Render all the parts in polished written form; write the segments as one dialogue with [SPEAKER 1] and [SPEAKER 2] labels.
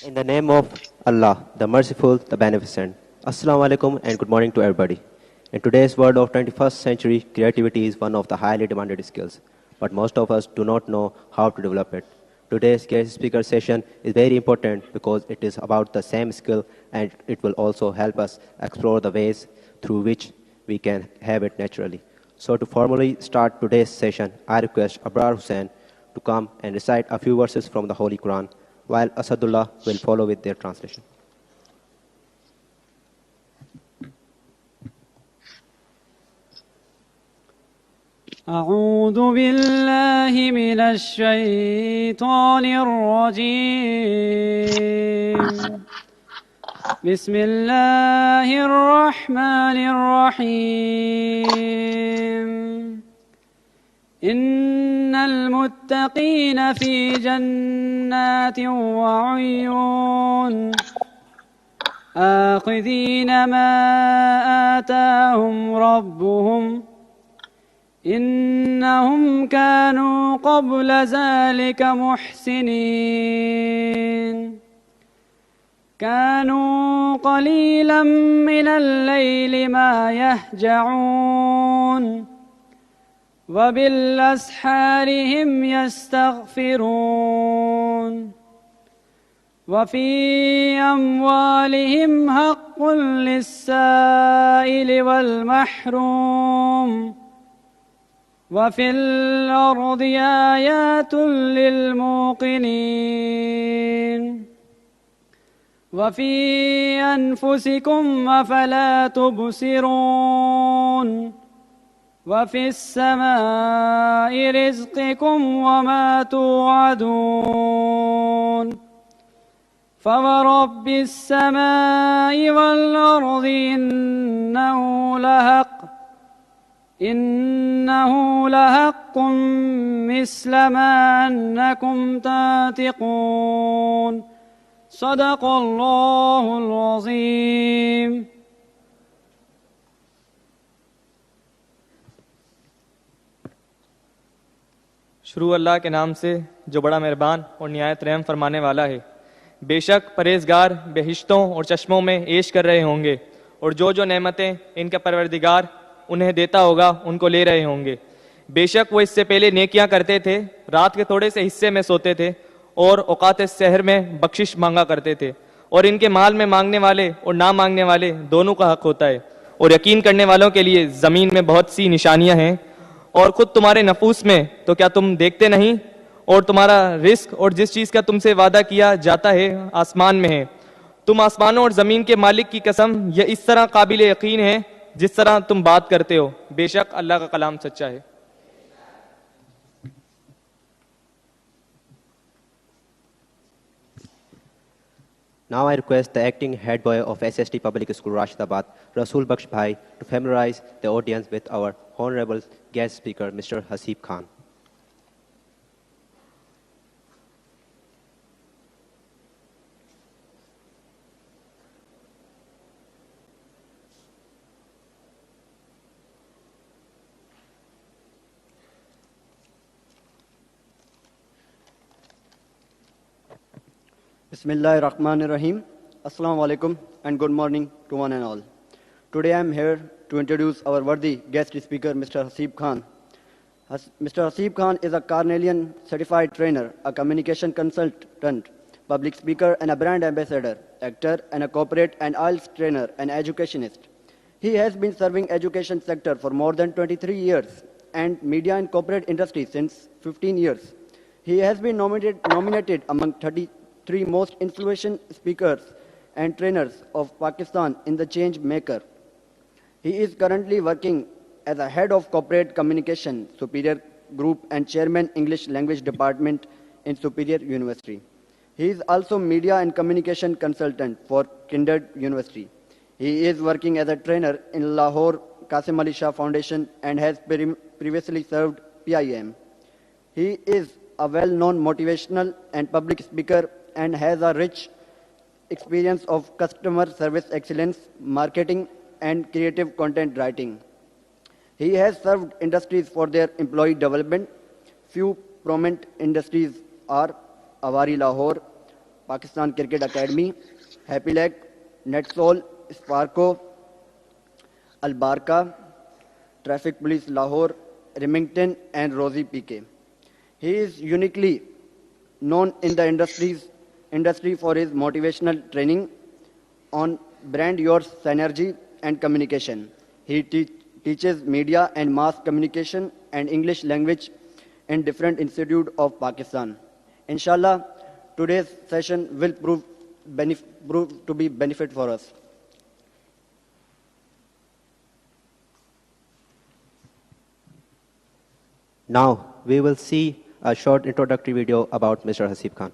[SPEAKER 1] In the name of Allah, the Merciful, the Beneficent. Assalamu alaikum and good morning to everybody. In today's world of 21st century, creativity is one of the highly demanded skills, but most of us do not know how to develop it. Today's guest speaker session is very important because it is about the same skill and it will also help us explore the ways through which we can have it naturally. So to formally start today's session, I request Abrar Hussain to come and recite a few verses from the Holy Quran, while Asadullah will follow with their translation.
[SPEAKER 2] أعوذ بالله من الشيطان الرجيم بسم الله الرحمن الرحيم إن المتقين في جنات وعيون آخذين ما آتاهم ربهم إنهم كانوا قبل ذلك محسنين كانوا قليلا من الليل ما يهجعون وبالأسحار هم يستغفرون وفي أموالهم حق للسائل والمحروم وفي الأرض آيات للموقنين وفي أنفسكم أفلا تبصرون وفي السماء رزقكم وما توعدون فورب السماء والأرض إنه لحق مثل ما أنكم تنطقون صدق الله العظيم.
[SPEAKER 3] شروع اللہ کے نام سے جو بڑا مہربان اور نہایت رحم فرمانے والا ہے۔ بے شک پرہیزگار بہشتوں اور چشموں میں عیش کر رہے ہوں گے، اور جو نعمتیں ان کا پروردگار انہیں دیتا ہوگا ان کو لے رہے ہوں گے۔ بے شک وہ اس سے پہلے نیکیاں کرتے تھے، رات کے تھوڑے سے حصے میں سوتے تھے اور اوقات سحر میں بخشش مانگا کرتے تھے، اور ان کے مال میں مانگنے والے اور نہ مانگنے والے دونوں کا حق ہوتا ہے، اور یقین کرنے والوں کے لیے زمین میں بہت سی نشانیاں ہیں، اور خود تمہارے نفوس میں تو کیا تم دیکھتے نہیں، اور تمہارا رزق اور جس چیز کا تم سے وعدہ کیا جاتا ہے آسمان میں ہے۔ تم آسمانوں اور زمین کے مالک کی قسم یہ اس طرح قابل یقین ہے جس طرح تم بات کرتے ہو، بے شک اللہ کا کلام سچا ہے۔
[SPEAKER 1] Now I request the acting head boy of SST Public School Rashidabad, Rasool Baksh Bhai, to familiarize the audience with our honorable guest speaker, Mr. Haseeb Khan.
[SPEAKER 4] Bismillahirrahmanirrahim. Assalamu alaikum and good morning to one and all. Today I am here to introduce our worthy guest speaker, Mr. Haseeb Khan. Mr. Haseeb Khan is a Carnelian certified trainer, a communication consultant, public speaker and a brand ambassador, actor and a corporate and IELTS trainer and educationist. He has been serving education sector for more than 23 years and media and corporate industry since 15 years. He has been nominated among 33 most influential speakers and trainers of Pakistan in the Change Maker. He is currently working as a head of corporate communication, Superior Group and chairman English Language Department in Superior University. He is also media and communication consultant for Kindred University. He is working as a trainer in Lahore Qasim Ali Shah Foundation and has previously served PIM. He is a well-known motivational and public speaker and has a rich experience of customer service excellence, marketing, and creative content writing. He has served industries for their employee development. Few prominent industries are Awari Lahore, Pakistan Cricket Academy, Happy Leg, Netsol, Sparko, Al Barka, Traffic Police Lahore, Remington, and Rosie PK. He is uniquely known in the industry for his motivational training on brand your synergy and communication. He teaches media and mass communication and English language in different institutes of Pakistan. Inshallah, today's session will prove to be benefit for us.
[SPEAKER 1] Now, we will see a short introductory video about Mr. Haseeb Khan.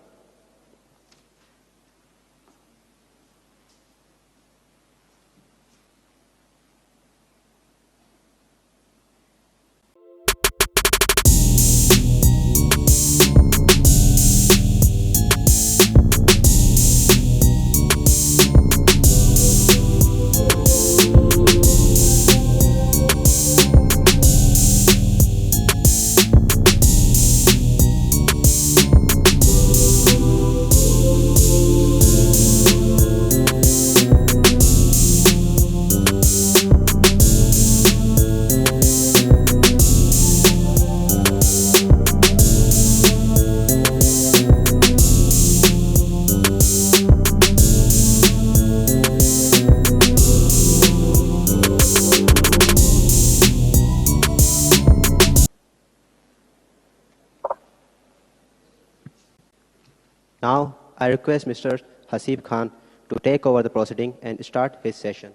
[SPEAKER 1] Now, I request Mr. Haseeb Khan to take over the proceeding and start his session.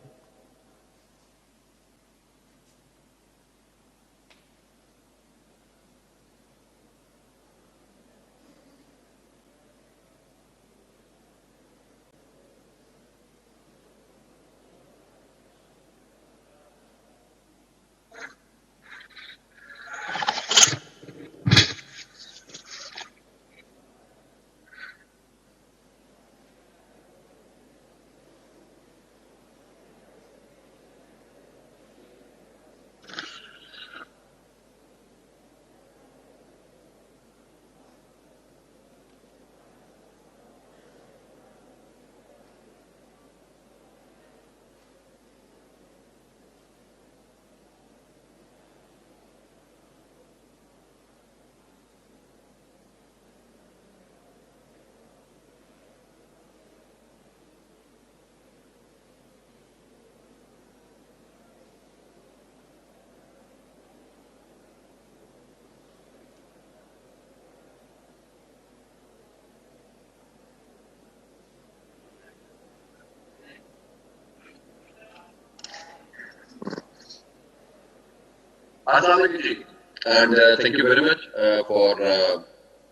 [SPEAKER 5] Assalamualaikum, and thank you very much for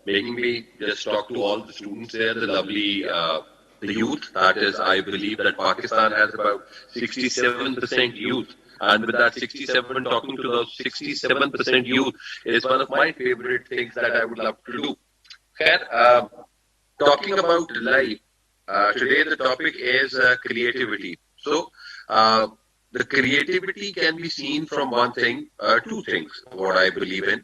[SPEAKER 5] making me just talk to all the students there, the lovely the youth. That is, I believe that Pakistan has about 67% youth, and with that 67, talking to those 67% youth is one of my favorite things that I would love to do. Khair, talking about life, today the topic is creativity. So, the creativity can be seen from one thing, two things, what I believe in.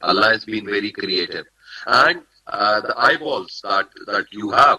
[SPEAKER 5] Allah has been very creative. And the eyeballs that you have,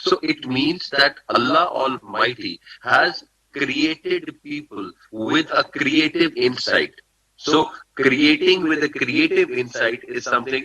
[SPEAKER 5] So it means that Allah Almighty has created people with a creative insight. So creating with a creative insight is something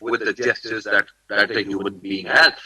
[SPEAKER 5] with the gestures that a human being has.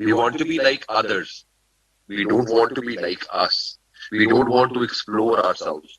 [SPEAKER 5] We want to be like others. We don't want to be like us. We don't want to explore ourselves.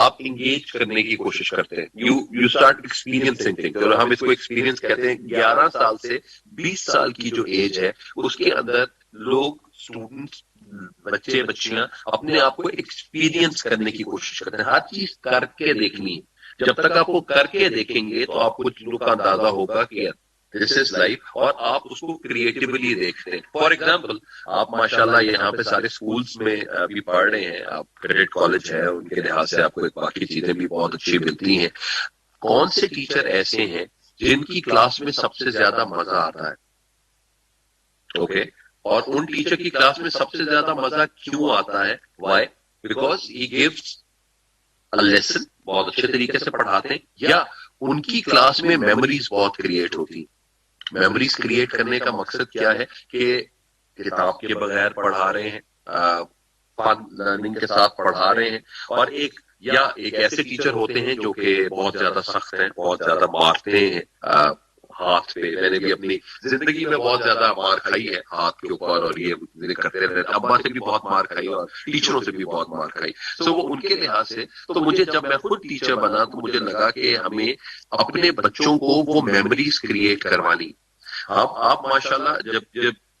[SPEAKER 5] آپ engage کرنے کی کوشش کرتے ہیں. You start experiencing things. اور ہم اس کو experience کہتے ہیں. 11 سال سے 20 سال کی جو ایج ہے اس کے اندر لوگ اسٹوڈنٹس بچے بچیاں اپنے آپ کو ایکسپیرینس کرنے کی کوشش کرتے ہیں. ہر چیز کر کے دیکھنی ہے. جب تک آپ کو کر کے دیکھیں گے تو آپ کو چیزوں کا اندازہ ہوگا کہ دس از لائف, اور آپ اس کو کریٹیولی دیکھتے ہیں. فار ایگزامپل آپ ماشاءاللہ یہاں پہ سارے اسکولس میں بھی پڑھ رہے ہیں, آپ کریڈٹ کالج ہے, ان کے لحاظ سے آپ کو باقی چیزیں بھی بہت اچھی ملتی ہیں. کون سے ٹیچر ایسے ہیں جن کی کلاس میں سب سے زیادہ مزہ آتا ہے؟ اوکے, اور ان ٹیچر کی کلاس میں سب سے زیادہ مزہ کیوں آتا ہے؟ Why? Because he gives lesson, بہت اچھے طریقے سے پڑھاتے ہیں, یا ان کی کلاس میں میموریز بہت کریٹ ہوتی. میموریز کریٹ کرنے کا مقصد کیا ہے کہ کتاب کے بغیر پڑھا رہے ہیں, فن لرننگ کے ساتھ پڑھا رہے ہیں. اور ایک ایسے ٹیچر ہوتے ہیں جو کہ بہت زیادہ سخت ہیں, بہت زیادہ مارتے ہیں ہاتھ پہ. میں نے بھی اپنی زندگی میں بہت زیادہ مار کھائی ہے ہاتھ کے اوپر, اور یہ کرتے رہتے. ابا سے بھی بہت مار کھائی اور ٹیچروں سے بھی بہت مار کھائی. سو وہ ان کے لحاظ سے. تو مجھے جب میں خود ٹیچر بنا تو مجھے لگا کہ ہمیں اپنے بچوں کو وہ میموریز کریٹ کروانی. آپ ماشاءاللہ جب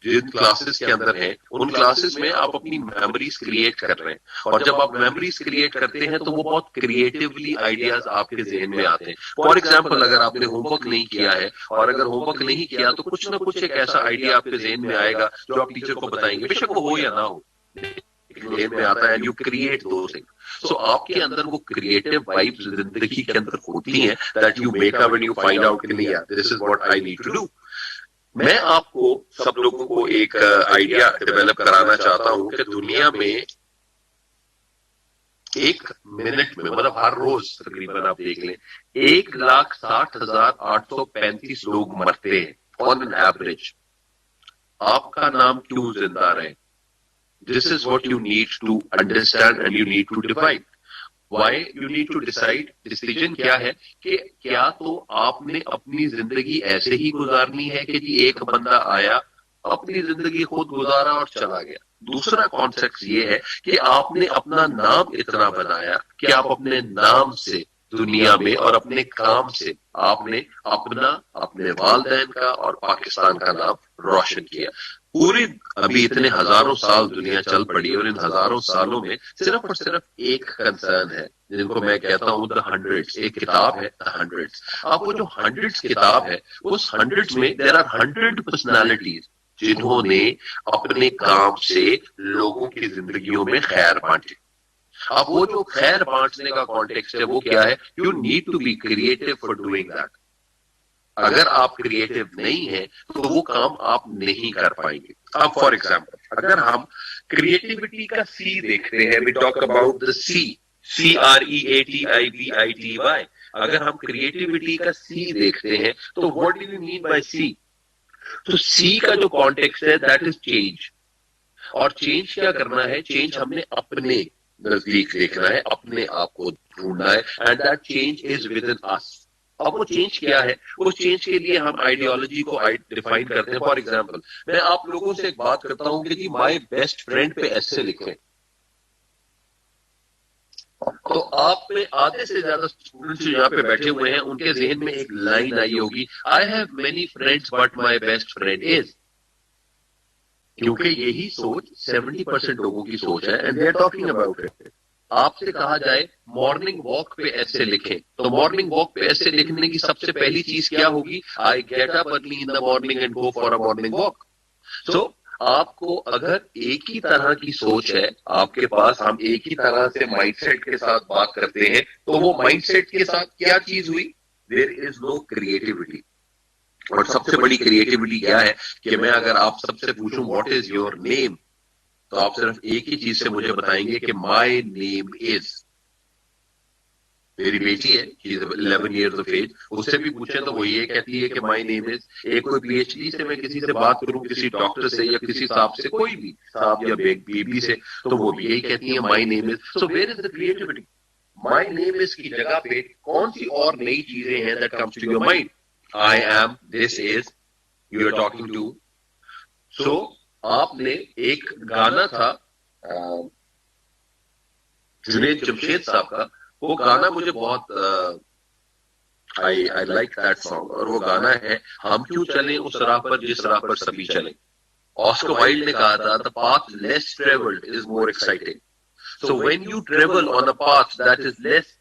[SPEAKER 5] جن کلاسز کے اندر ہیں ان کلاسز میں آپ اپنی میموریز کریٹ کر رہے ہیں, اور جب آپ میموریز کریٹ کرتے ہیں تو وہ بہت کریٹیولی آئیڈیاز آپ کے ذہن میں آتے ہیں. فار ایگزامپل اگر آپ نے ہوم ورک نہیں کیا ہے, اور اگر ہوم ورک نہیں کیا تو کچھ نہ کچھ ایک ایسا آئیڈیا آپ کے ذہن میں آئے گا جو آپ ٹیچر کو بتائیں گے, بے شک وہ ہو یا نہ ہو, ذہن میں آتا ہے. You create those things. So آپ کے اندر وہ کریٹو وائبز زندگی کے اندر ہوتی ہیں that you make up when you find out کہ نہیں, this is what I need to do. میں آپ کو سب لوگوں کو ایک آئیڈیا ڈیولپ کرانا چاہتا ہوں کہ دنیا میں 1 منٹ میں, مطلب ہر روز تقریباً آپ دیکھ لیں 1,60,835 لوگ مرتے ہیں آن این ایوریج. آپ کا نام کیوں زندہ رہے؟ This is what you need to understand and you need to divide. Why you need to decide? Decision کیا ہے کہ کیا تو آپ نے اپنی زندگی ایسے ہی گزارنی ہے کہ جی ایک بندہ آیا اپنی زندگی خود گزارا اور چلا گیا. دوسرا کانسیپٹ یہ ہے کہ آپ نے اپنا نام اتنا بنایا کہ آپ اپنے نام سے دنیا میں اور اپنے کام سے آپ نے اپنے والدین کا اور پاکستان کا نام روشن کیا. پوری ابھی اتنے ہزاروں سال دنیا چل پڑی, اور ان ہزاروں سالوں میں صرف اور صرف ایک کنسرن ہے جن کو میں کہتا ہوں دا ہنڈریڈس. ایک کتاب ہے دا ہنڈریڈس. آپ وہ جو ہنڈریڈس کتاب ہے اس ہنڈریڈس میں دیر آر 100 پرسنالٹیز جنہوں نے اپنے کام سے لوگوں کی زندگیوں میں خیر بانٹی. اب وہ جو خیر بانٹنے کا کانٹیکسٹ ہے وہ کیا ہے؟ You need to be creative for doing that. اگر آپ کریٹو نہیں ہیں تو وہ کام آپ نہیں کر پائیں گے. اب فار ایگزامپل اگر ہم کریٹیوٹی کا سی دیکھتے ہیں, we talk about the CREATIVITY. اگر ہم کریٹیوٹی کا سی دیکھتے ہیں تو what do you mean by C? تو سی کا جو کانٹیکسٹ ہے دیٹ از چینج. اور چینج کیا کرنا ہے؟ چینج ہم نے اپنے نزدیک دیکھنا ہے, اپنے آپ کو ڈھونڈنا ہے, and that change is within us. اب وہ چینج کیا ہے؟ اس چینج کے لیے ہم آئیڈیالوجی کو ڈیفائن کرتے ہیں. فار ایگزامپل میں آپ لوگوں سے ایک بات کرتا ہوں کہ جی مائی بیسٹ فرینڈ پہ ایسے لکھیں, تو آپ میں آدھے سے زیادہ اسٹوڈنٹس یہاں پہ بیٹھے ہوئے ہیں ان کے ذہن میں ایک لائن آئی ہوگی, I have many friends but my best friend is. کیونکہ یہی سوچ 70% لوگوں کی سوچ ہے, and they are talking about it. آپ سے کہا جائے مارننگ واک پہ ایسے لکھیں, تو مارننگ واک پہ ایسے لکھنے کی سب سے پہلی چیز کیا ہوگی؟ I get up early in the morning and go for a morning walk. So آپ کو اگر ایک ہی طرح کی سوچ ہے آپ کے پاس, ہم ایک ہی طرح سے مائنڈ سیٹ کے ساتھ بات کرتے ہیں, تو وہ مائنڈ سیٹ کے ساتھ کیا چیز ہوئی؟ دیر از نو کریٹیوٹی. اور سب سے بڑی کریٹیوٹی کیا ہے کہ میں اگر آپ سب سے پوچھوں واٹ از یور نیم, تو آپ صرف ایک ہی چیز سے مجھے بتائیں گے کہ مائی نیم از. میری بیٹی ہے, شی از 11 ایئرز آف ایج, اس سے بھی پوچھیں تو وہ یہ کہتی ہے کہ مائی نیم از. ایک کوئی پی ایچ ڈی سے میں کسی سے بات کروں, کسی ڈاکٹر سے یا کسی صاحب سے, کوئی بھی صاحب یا بی بی سے, تو وہ بھی یہی کہتی ہے مائی name is. So where is the creativity? My name از کی جگہ پہ کون سی اور نئی چیزیں ہیں that comes to your mind? I am, this is, you are talking to. So, آپ نے ایک گانا تھا جنید جمشید صاحب کا, وہ گانا مجھے بہت I like that song. اور وہ گانا ہے ہم کیوں چلیں اس راہ پر جس راہ پر سبھی چلیں. آسکر وائلڈ نے کہا تھا the path less traveled is more exciting. So when you travel on a path that is less,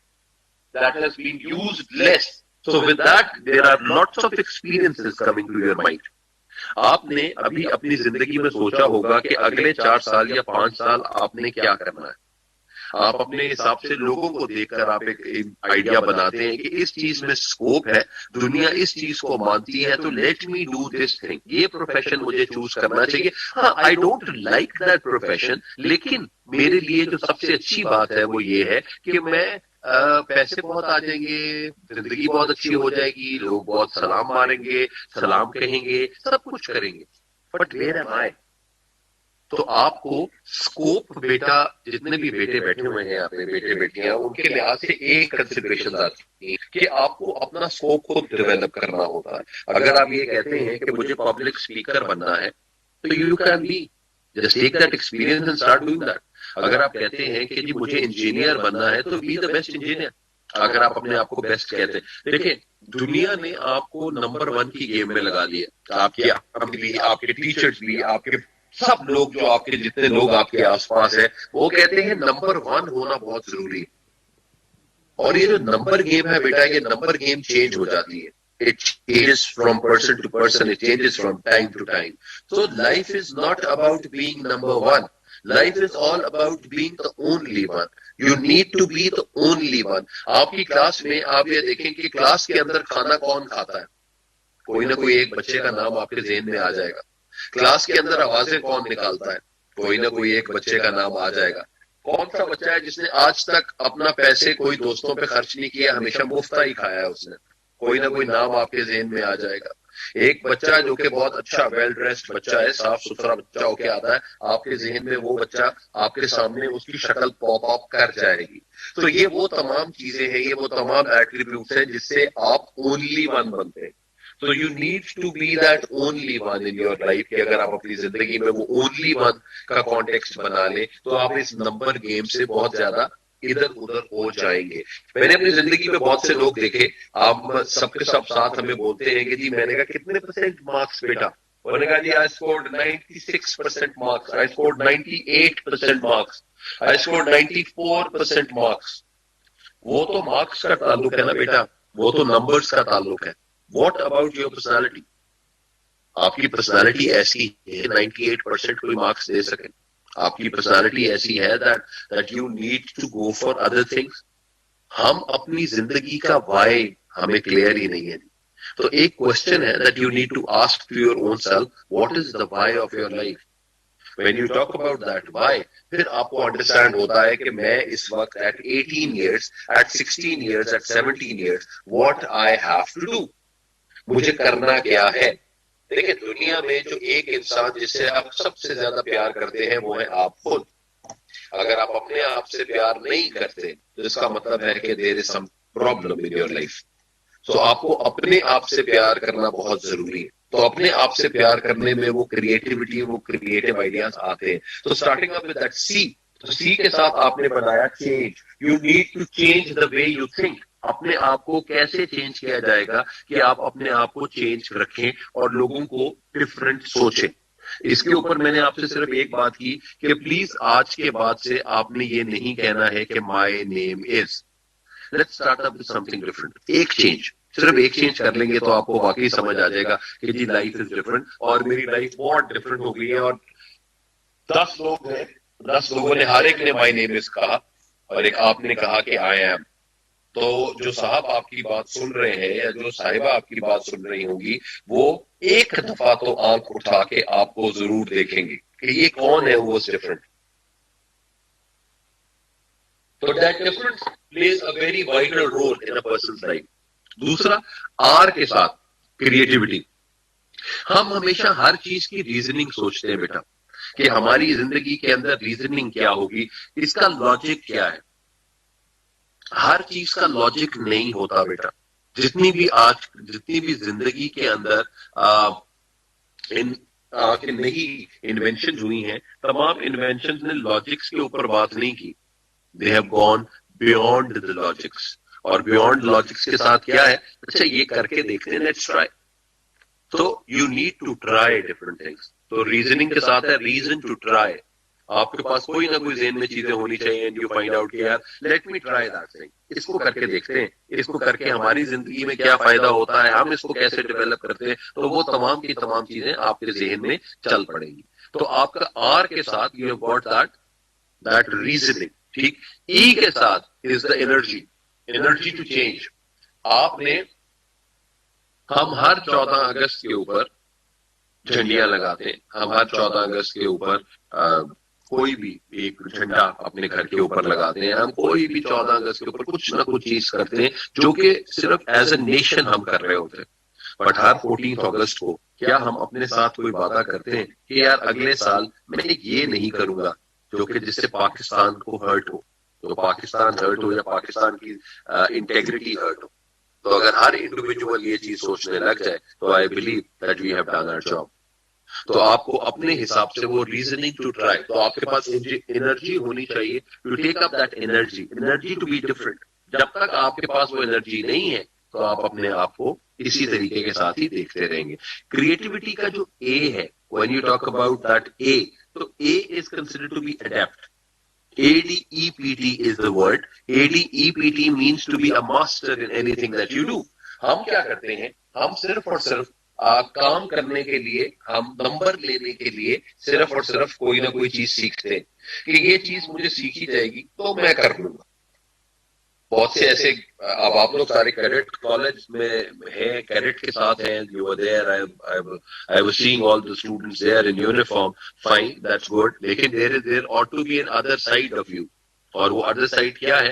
[SPEAKER 5] that has been used less, so with that there are lots of experiences coming to your mind. آپ نے ابھی اپنی زندگی میں سوچا ہوگا کہ اگلے 4 سال یا 5 سال آپ نے کیا کرنا ہے. آپ اپنے حساب سے لوگوں کو دیکھ کر آپ ایک آئیڈیا بناتے ہیں کہ اس چیز میں اسکوپ ہے, دنیا اس چیز کو مانتی ہے, تو let me do this thing, یہ پروفیشن مجھے چوز کرنا چاہیے. ہاں, I don't like that profession, لیکن میرے لیے جو سب سے اچھی بات ہے وہ یہ ہے کہ میں پیسے بہت آ جائیں گے, زندگی بہت اچھی ہو جائے گی, لوگ بہت سلام ماریں گے, سلام کہیں گے, سب کچھ کریں گے, بٹ ویئر ایم آئی. تو آپ کو اسکوپ, بیٹا جتنے بھی بیٹے بیٹھے ہوئے ہیں اپنے بیٹے بیٹیاں, ان کے لحاظ سے ایک کنسیڈریشن آتی ہے کہ آپ کو اپنا اسکوپ خود ڈیولپ کرنا ہوتا ہے. اگر آپ یہ کہتے ہیں کہ مجھے پبلک اسپیکر بننا ہے تو you can be, just take that experience and start doing that. اگر آپ کہتے ہیں کہ جی مجھے انجینئر بننا ہے تو بی دا بیسٹ انجینئر, اگر آپ اپنے آپ کو بیسٹ کہتے ہیں. دیکھیں, دنیا نے آپ کو نمبر 1 کی گیم میں لگا دیا, آپ کے بھی, آپ کے ٹیچرز بھی, آپ کے سب لوگ جو آپ کے جتنے لوگ آپ کے آس پاس ہیں وہ کہتے ہیں نمبر 1 ہونا بہت ضروری ہے. اور یہ جو نمبر گیم ہے بیٹا, یہ نمبر گیم چینج ہو جاتی ہے. It changes from person to person, it changes from time to time. So life is not about being number 1. Life is all about being the only one. You need to be the only one. آپ کی class میں آپ یہ دیکھیں کہ class کے اندر کھانا کون کھاتا ہے, کوئی نہ کوئی ایک بچے کا نام آپ کے ذہن میں آ جائے گا. کلاس کے اندر آوازیں کون نکالتا ہے, کوئی نہ کوئی ایک بچے کا نام آ جائے گا. کون سا بچہ ہے جس نے آج تک اپنا پیسے کوئی دوستوں پہ خرچ نہیں کیا, ہمیشہ مفت ہی کھایا ہے اس نے, کوئی نہ کوئی نام آپ کے ذہن میں آ جائے گا. ایک بچہ جو کہ بہت اچھا ویل ڈریسڈ بچہ ہے, صاف ستھرا بچہ ہو کے آتا ہے, آپ کے ذہن میں وہ بچہ آپ کے سامنے اس کی شکل پاپ اپ کر جائے گی. تو یہ وہ تمام چیزیں ہیں, یہ وہ تمام ایٹریبیوٹس ہیں جس سے آپ اونلی ون بنتے ہیں. So you need to be that only one in your life کہ اگر آپ اپنی زندگی میں وہ only one کا کانٹیکسٹ بنا لیں تو آپ اس نمبر گیم سے بہت زیادہ ادھر ادھر ہو جائیں گے. میں نے اپنی زندگی میں بہت سے لوگ دیکھے, آپ سب کے سب ساتھ ہمیں بولتے ہیں کہ جی, میں نے کہا کتنے پرسینٹ مارکس بیٹا, انہوں نے کہا جی I scored 96% marks, I scored 98% marks, I scored 94% marks. وہ تو مارکس کا تعلق ہے نا بیٹا, وہ تو نمبرز کا تعلق ہے. What about your personality? آپ کی پرسنالٹی ایسی ہے 98% کوئی مارکس دے سکے. آپ کی پرسنالٹی ایسی ہے that you need to go for other things. ہم اپنی زندگی کا وائی ہمیں کلیئر ہی نہیں ہے. تو ایک کوشچن ہے that you need to ask to your own self, what is the why of your life? When you talk about that why, پھر آپ کو انڈرسٹینڈ ہوتا ہے کہ میں اس وقت at 18 years, at 16 years, at 17 years, what I have to do. مجھے کرنا کیا ہے. دیکھیں, دنیا میں جو ایک انسان جس سے آپ سب سے زیادہ پیار کرتے ہیں وہ ہے آپ خود. اگر آپ اپنے آپ سے پیار نہیں کرتے تو اس کا مطلب ہے کہ there is some problem in your life. تو آپ کو اپنے آپ سے پیار کرنا بہت ضروری ہے. تو اپنے آپ سے پیار کرنے میں وہ کریٹیوٹی, وہ کریٹو آئیڈیاز آتے ہیں. تو starting up with that C, تو سی کے ساتھ آپ نے بنایا change. You need to change the way you think. اپنے آپ کو کیسے چینج کیا جائے گا کہ آپ اپنے آپ کو چینج رکھیں اور لوگوں کو ڈفرینٹ سوچیں. اس کے اوپر میں نے آپ سے صرف ایک بات کی کہ پلیز آج کے بعد سے آپ نے یہ نہیں کہنا ہے کہ my name is. Let's start up with something different. ایک چینج, صرف ایک چینج کر لیں گے تو آپ کو واقعی سمجھ آ جائے گا کہ جی لائف از ڈفرینٹ, اور میری لائف بہت ڈفرینٹ ہو گئی ہے. اور 10 لوگ ہیں, 10 لوگوں نے ہر ایک نے مائی نیم از کہا اور ایک آپ نے کہا کہ آئی ایم. تو جو صاحب آپ کی بات سن رہے ہیں یا جو صاحبہ آپ کی بات سن رہی ہوں گی, وہ ایک دفعہ تو آنکھ اٹھا کے آپ کو ضرور دیکھیں گے کہ یہ کون ہے وہ ڈفرنٹ. تو that difference plays a very vital role in a person's life. دوسرا, آر کے ساتھ کریٹیوٹی. ہم ہمیشہ ہر چیز کی ریزننگ سوچتے ہیں بیٹا کہ ہماری زندگی کے اندر ریزننگ کیا ہوگی, اس کا لاجک کیا ہے. ہر چیز کا لاجک نہیں ہوتا بیٹا. جتنی بھی زندگی کے اندر نئی انوینشن ہوئی ہیں, تمام انوینشن نے لاجکس کے اوپر بات نہیں کی. They have gone beyond the logics. اور بیونڈ لاجکس کے ساتھ کیا ہے, اچھا یہ کر کے دیکھتے ہیں, لیٹس ٹرائی. تو you need to try different things. تو ریزننگ کے ساتھ ہے ریزن ٹو ٹرائی. آپ کے پاس کوئی نہ کوئی ذہن میں چیزیں ہونی چاہیے, اینڈ یو فائنڈ آؤٹ کہ یار let me try that thing, اس کو کر کے دیکھتے ہیں, اس کو کر کے ہماری زندگی میں کیا فائدہ ہوتا ہے, ہم اس کو کیسے ڈیولپ کرتے ہیں. تو وہ تمام کی تمام چیزیں آپ کے ذہن میں چل پڑیں گی. تو آپ کا آر کے ساتھ you have got that reasoning. ٹھیک. ای کے ساتھ از دا انرجی ٹو چینج. آپ نے, ہم ہر 14 اگست کے اوپر جھنڈیاں لگاتے ہیں, ہم ہر 14 اگست کے اوپر کوئی بھی ایک جھنڈا اپنے گھر کے اوپر لگاتے ہیں. ہم کوئی بھی 14 اگست کے اوپر کچھ نہ کچھ چیز کرتے ہیں جو کہ صرف ایز اے نیشن ہم کر رہے ہوتے ہیں. بٹ ہر 14 اگست کو کیا ہم اپنے ساتھ کوئی وعدہ کرتے ہیں کہ یار اگلے سال میں یہ نہیں کروں گا جو کہ جس سے پاکستان کو ہرٹ ہو, تو پاکستان ہرٹ ہو یا پاکستان کی انٹیگریٹی ہرٹ ہو. تو اگر ہر انڈیویجول یہ چیز سوچنے لگ جائے تو I believe that we have done our job. تو آپ کو اپنے حساب سے وہ ریزننگ ٹو ٹرائی, تو آپ کے پاس انرجی ہونی چاہیے to take up that energy to be different. جب تک آپ کے پاس وہ انرجی نہیں ہے تو آپ اپنے آپ کو اسی طریقے کے ساتھ ہی دیکھتے رہیں گے. کریٹیوٹی کا جو اے ہے, when you talk about that A, تو A is considered to be adapt. ADEPT is the word. ADEPT means to be a master in anything that you do. ہم کیا کرتے ہیں, ہم صرف اور صرف کام کرنے کے لیے, ہم نمبر لینے کے لیے صرف اور صرف کوئی نہ کوئی چیز سیکھتے ہیں کہ یہ چیز مجھے سیکھی جائے گی تو میں کر لوں گا. بہت سے ایسے, اب آپ لوگ سارے کیڈٹ کالج میں ہیں, کیڈٹ کے ساتھ ہیں, you were there, I was seeing all the students there in uniform, fine, that's good, لیکن there ought to be an other side of you. اور وہ ادر سائڈ کیا ہے,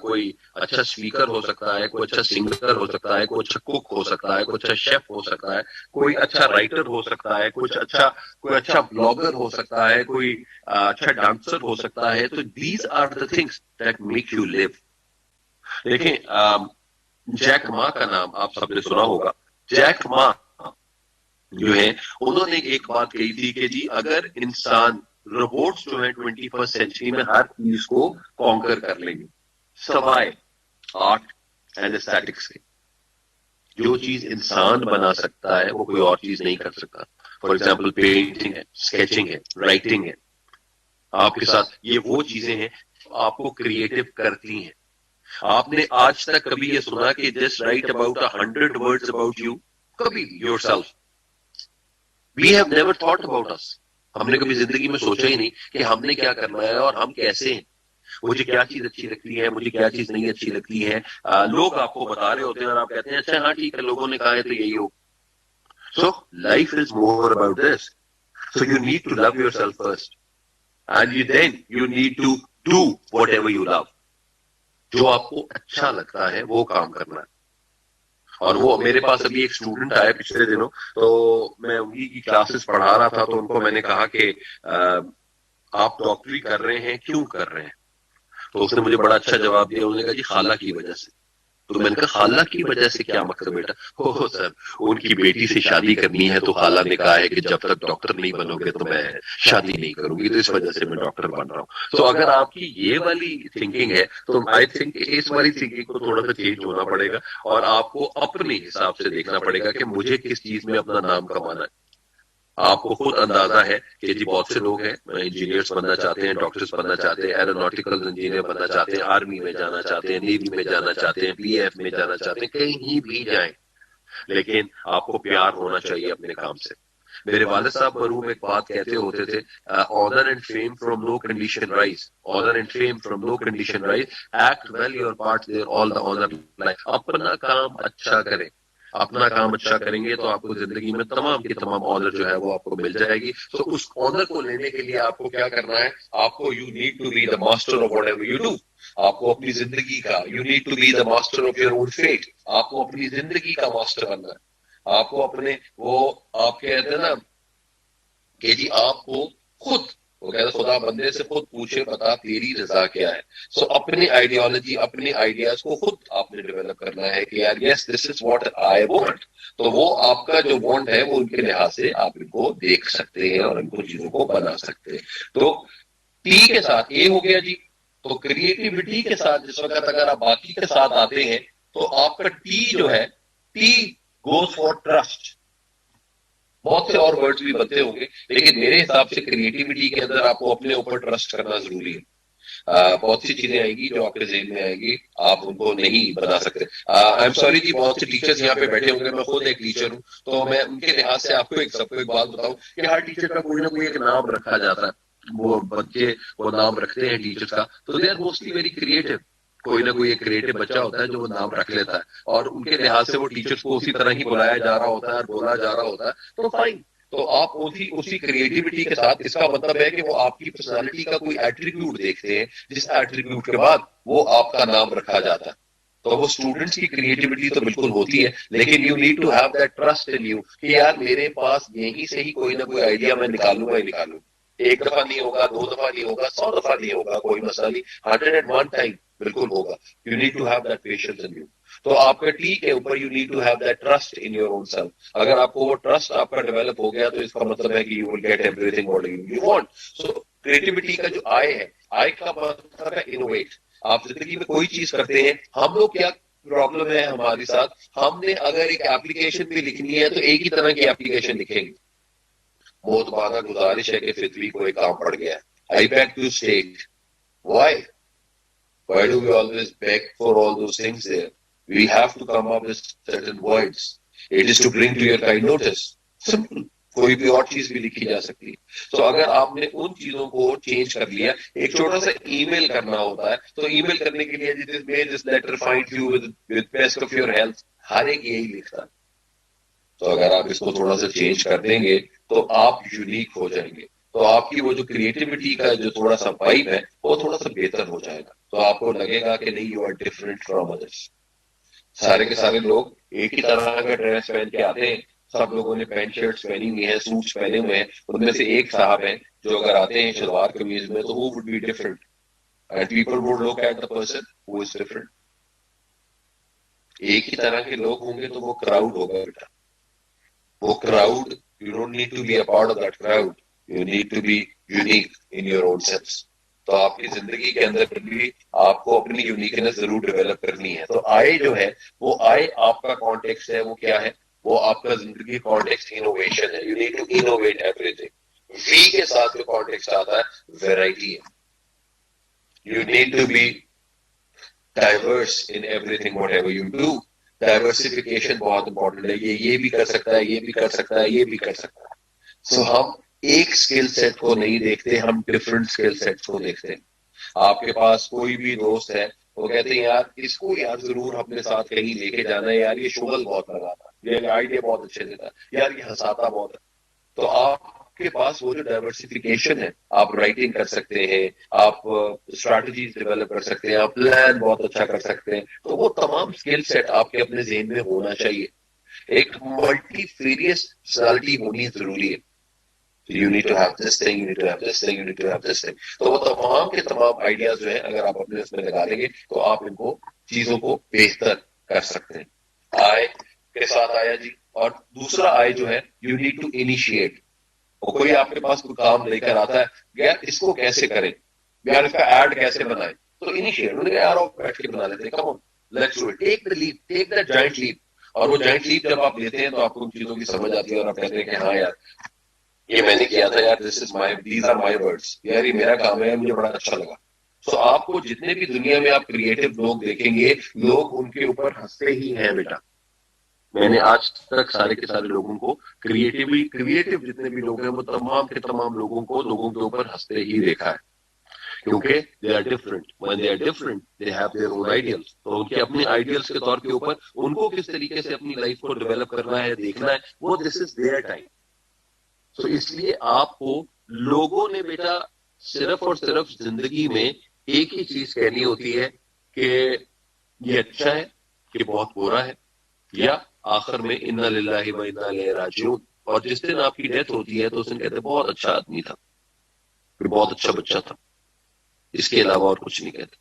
[SPEAKER 5] کوئی اچھا اسپیکر ہو سکتا ہے, کوئی اچھا سنگر ہو سکتا ہے, کوئی اچھا کوک ہو سکتا ہے, کوئی اچھا شیف ہو سکتا ہے, کوئی اچھا رائٹر ہو سکتا ہے, کوئی اچھا بلاگر ہو سکتا ہے, کوئی اچھا ڈانسر ہو سکتا ہے. تو these are the things that make you live. دیکھیں, جیک ما کا نام آپ سب نے سنا ہوگا. جیک ما جو ہے, انہوں نے ایک بات کہی تھی کہ جی اگر انسان, روبوٹس جو ہیں 21 سینچری میں ہر چیز کو کانکر کر لیں گے سوائے آرٹ اینڈ ایستھیٹکس کے. جو چیز انسان بنا سکتا ہے وہ کوئی اور چیز نہیں کر سکتا. فار ایگزامپل پینٹنگ ہے, اسکیچنگ ہے, رائٹنگ ہے. آپ کے ساتھ یہ وہ چیزیں ہیں آپ کو کریٹو کرتی ہیں. آپ نے آج تک کبھی یہ سنا کہ just right about 100 words about you, کبھی yourself. We have never thought about us. ہم نے کبھی زندگی میں سوچا ہی نہیں کہ ہم نے کیا کرنا ہے اور ہم کیسے ہیں, مجھے کیا چیز اچھی لگتی ہے, مجھے کیا چیز نہیں اچھی لگتی ہے. لوگ آپ کو بتا رہے ہوتے ہیں اور آپ کہتے ہیں اچھا ہاں ٹھیک ہے, لوگوں نے کہا ہے تو یہی ہو. So life is more about this. So you need to love yourself first, and then you need to do whatever you love. جو آپ کو اچھا لگتا ہے وہ کام کرنا ہے. اور وہ میرے پاس ابھی ایک اسٹوڈنٹ آیا پچھلے دنوں, تو میں انہی کی کلاسز پڑھا رہا تھا, تو ان کو میں نے کہا کہ آپ ڈاکٹری کر رہے ہیں, کیوں کر رہے ہیں؟ تو اس نے مجھے بڑا اچھا جواب دیا. انہوں نے کہا جی خالہ کی وجہ سے. تو میں نے کہا خالہ کی وجہ سے کیا مقصد بیٹا؟ او سر, ان کی بیٹی سے شادی کرنی ہے تو خالہ نے کہا ہے کہ جب تک ڈاکٹر نہیں بنو گے تو میں شادی نہیں کروں گی, تو اس وجہ سے میں ڈاکٹر بن رہا ہوں. تو اگر آپ کی یہ والی تھنکنگ ہے تو آئی تھنک اس والی تھنکنگ کو تھوڑا سا چینج ہونا پڑے گا, اور آپ کو اپنے حساب سے دیکھنا پڑے گا کہ مجھے کس چیز میں اپنا نام کمانا ہے. آپ کو خود اندازہ ہے کہ جی بہت سے لوگ ہیں انجینئرس بننا چاہتے ہیں, ڈاکٹرس بننا چاہتے ہیں, ایروناٹیکل انجینئر بننا چاہتے ہیں, آرمی میں جانا چاہتے ہیں, نیوی میں جانا چاہتے ہیں, پی ایف میں جانا چاہتے ہیں, کہیں بھی جائیں, لیکن آپ کو پیار ہونا چاہیے اپنے کام سے. میرے والد صاحب مرحوم ایک بات کہتے ہوتے تھے, honour and fame from no condition rise, honour and fame from no condition rise, act well your part there all the honour life. اپنا کام اچھا کریں, اپنا کام اچھا کریں گے تو آپ کو زندگی میں تمام کی تمام آنر جو ہے وہ آپ کو مل جائے گی. تو اس آنر کو لینے کے لیے آپ کو کیا کرنا ہے, آپ کو you need to be the master of whatever you do. آپ کو اپنی زندگی کا, you need to be the master of your own fate. آپ کو اپنی زندگی کا ماسٹر بننا ہے. آپ کو اپنے, وہ آپ کہتے ہیں نا کہ جی آپ کو خود, وہ کہتے خدا بندے سے خود پوچھے بتا تیری رضا کیا ہے. سو اپنی آئیڈیالوجی, اپنے آئیڈیاز کو خود آپ نے ڈیولپ کرنا ہے کہ یار یس دس از واٹ آئی وانٹ. تو وہ آپ کا جو وانٹ ہے وہ ان کے لحاظ سے آپ ان کو دیکھ سکتے ہیں اور ان کو چیزوں کو بنا سکتے ہیں. تو ٹی کے ساتھ اے ہو گیا جی, تو کریٹیوٹی کے ساتھ جس وقت اگر آپ باقی کے ساتھ آتے ہیں تو آپ کا ٹی جو ہے ٹی گوز فار ٹرسٹ. بہت سے اور ورڈز بھی بنتے ہوں گے لیکن میرے حساب سے کریٹیوٹی کے اندر آپ کو اپنے اوپر ٹرسٹ کرنا ضروری ہے. بہت سی چیزیں آئیں گی جو آپ کے ذہن میں آئیں گی, آپ ان کو نہیں بنا سکتے. آئی ایم سوری جی, بہت سے ٹیچرز یہاں پہ بیٹھے ہوں گے, میں خود ایک ٹیچر ہوں, تو میں ان کے لحاظ سے آپ کو سب کو ایک بات بتاؤں کہ ہر ٹیچر کا کوئی نہ کوئی ایک نام رکھا جاتا ہے. وہ بچے وہ نام رکھتے ہیں ٹیچر کا, تو they are mostly very creative. کوئی نہ کوئی ایک کریٹو بچہ ہوتا ہے جو وہ نام رکھ لیتا ہے, اور ان کے لحاظ سے وہ ٹیچرز کو اسی طرح ہی بلایا جا رہا ہوتا ہے اور بولا جا رہا ہوتا ہے, تو فائن. تو آپ اسی کریٹیوٹی کے ساتھ, اس کا مطلب ہے کہ وہ آپ کی پرسنالٹی کا کوئی ایٹریبیوٹ دیکھتے ہیں جس ایٹریبیوٹ کے بعد وہ آپ کا نام رکھا جاتا ہے. تو وہ اسٹوڈنٹس کی کریٹیوٹی تو بالکل ہوتی ہے, لیکن you need to have that trust in you کہ یار میرے پاس یہیں سے ہی کوئی نہ کوئی آئیڈیا میں نکالوں گا ہی نکالوں. ایک دفعہ نہیں ہوگا, 2 دفعہ نہیں ہوگا, 100 دفعہ نہیں ہوگا, کوئی مسئلہ نہیں, 101 ٹائم بالکل ہوگا. You need to have that patience in you. تو آپ کا ٹی کے اوپر you need to have that trust in your own self. اگر آپ کو وہ ٹرسٹ آپ کا ڈیولپ ہو گیا تو اس کا مطلب ہے کہ you will get everything what you want. So creativity کا جو آئے ہے, آئے کا مطلب ہے انوویٹ. آپ زندگی میں کوئی چیز کرتے ہیں, ہم لوگ کیا پرابلم ہے ہمارے ساتھ, ہم نے اگر ایک ایپلیکیشن بھی لکھنی ہے تو ایک ہی طرح کی ایپلیکیشن لکھیں گے. بہت بارہ گزارش ہے کہ فتوی کو ایک کام پڑ گیا. I beg to state, why do we always beg for all those things there? We have to come up with certain words. It is to bring to your kind notice. Simple. کوئی بھی اور چیز بھی لکھی جا سکتی ہے. تو اگر آپ نے ان چیزوں کو چینج کر لیا, ایک چھوٹا سا ای میل کرنا ہوتا ہے, تو ای میل کرنے کے لیے this letter find you with best of your health, ہر ایک یہی لکھتا ہے. تو اگر آپ اس کو تھوڑا سا چینج کر دیں گے تو آپ یونیک ہو جائیں گے. تو آپ کی وہ جو کریٹیوٹی کا جو تھوڑا سا وائب ہے وہ تھوڑا سا بہتر ہو جائے گا. تو آپ کو لگے گا کہ نہیں, you are different from others. سارے کے سارے لوگ ایک ہی طرح کا ڈریس پہن کے آتے ہیں, سب لوگوں نے پینٹ شرٹس پہنی ہوئی ہیں, سوٹس پہنے ہوئے ہیں. ان میں سے ایک صاحب ہیں جو اگر آتے ہیں شلوار قمیض میں تو وہ would be different, and people would look at the person who is different. ایک ہی طرح کے لوگ ہوں گے تو وہ کراؤڈ ہوگا بیٹا. وہ crowd, you don't need to be a part of that crowd, you need to be unique in your own sense. تو آپ کی زندگی کے اندر بھی آپ کو اپنی یونیکنیس ضرور ڈیولپ کرنی ہے. تو آئے جو ہے وہ آئے آپ کا کانٹیکسٹ ہے, وہ کیا ہے, وہ آپ کا زندگی کانٹیکسٹ انوویشن ہے. You need to innovate everything. V کے ساتھ جو کانٹیکسٹ آتا ہے ویرائٹی ہے. You need to be diverse in everything whatever you do. Diversification بہت امپورٹنٹ ہے. یہ بھی کر سکتا ہے, یہ بھی کر سکتا ہے, یہ بھی کر سکتا ہے. سو ہم ایک اسکل سیٹ کو نہیں دیکھتے, ہم ڈفرنٹ اسکل سیٹس کو دیکھتے ہیں. آپ کے پاس کوئی بھی دوست ہے, وہ کہتے ہیں یار اس کو یار ضرور اپنے ساتھ کہیں لے کے جانا ہے, یار یہ شغل بہت لگاتا ہے, یہ آئیڈیا بہت اچھے دیتا ہے, یار یہ ہنساتا بہت ہے. تو آپ کے پاس وہ جو ڈائیورسفیکیشن ہے, آپ رائٹنگ کر سکتے ہیں, آپ اسٹریٹجیز ڈیولپ کر سکتے ہیں, آپ پلان بہت اچھا کر سکتے ہیں. تو وہ تمام اسکل سیٹ آپ کے اپنے ذہن میں ہونا چاہیے. ایک ملٹی فیریس پرسنالٹی ہونی ضروری ہے. You need to have this thing, you need to have this thing, you need to have this thing. تو وہ تمام کے تمام آئیڈیاز جو ہیں اگر آپ اپنے اس میں لگا لیں گے تو آپ ان کو چیزوں کو بہتر کر سکتے ہیں. آئے کے ساتھ آیا جی. اور دوسرا آئے جو ہے, یو نیڈ ٹو انیشیٹ. اور کوئی آپ کے پاس کوئی کام لے کر آتا ہے, یار اس کو کیسے کریں, یار اس کا ایڈ کیسے بنائیں, تو انیشیٹ. انہوں نے کہا یار بیٹھ کے بنا لیتے ہیں, come on let's do it, take the leap, take the giant leap. اور وہ جائنٹ لیپ جب آپ لیتے ہیں تو آپ کو ان چیزوں کی سمجھ آتی ہے اور آپ کہتے ہیں کہ ہاں یار یہ میں نے کیا تھا, یار this is my, these are my words, یار یہ میرا کام ہے, مجھے بڑا اچھا لگا. سو آپ کو جتنے بھی دنیا میں آپ کریٹو لوگ دیکھیں گے, لوگ ان کے اوپر ہنستے ہی ہیں بیٹا. میں نے آج تک سارے کے سارے لوگوں کو کریٹو جتنے بھی لوگ ہیں وہ تمام کے تمام لوگوں کے اوپر ہنستے ہی دیکھا ہے, کیونکہ they are different. when they are different they have their own ideals. تو ان کے اپنے آئیڈیلس کے طور کے اوپر ان کو کس طریقے سے اپنی لائف کو ڈیولپ کرنا ہے, دیکھنا ہے, وہ دس از دیئر ٹائم. تو اس لیے آپ کو لوگوں نے بیٹا صرف اور صرف زندگی میں ایک ہی چیز کہنی ہوتی ہے کہ یہ اچھا ہے, کہ بہت برا ہے, یا آخر میں انا للہ و انا الیہ راجعون. اور جس دن آپ کی ڈیتھ ہوتی ہے تو اس دن کہتے ہیں بہت اچھا آدمی تھا, بہت اچھا بچہ تھا, اس کے علاوہ اور کچھ نہیں کہتے.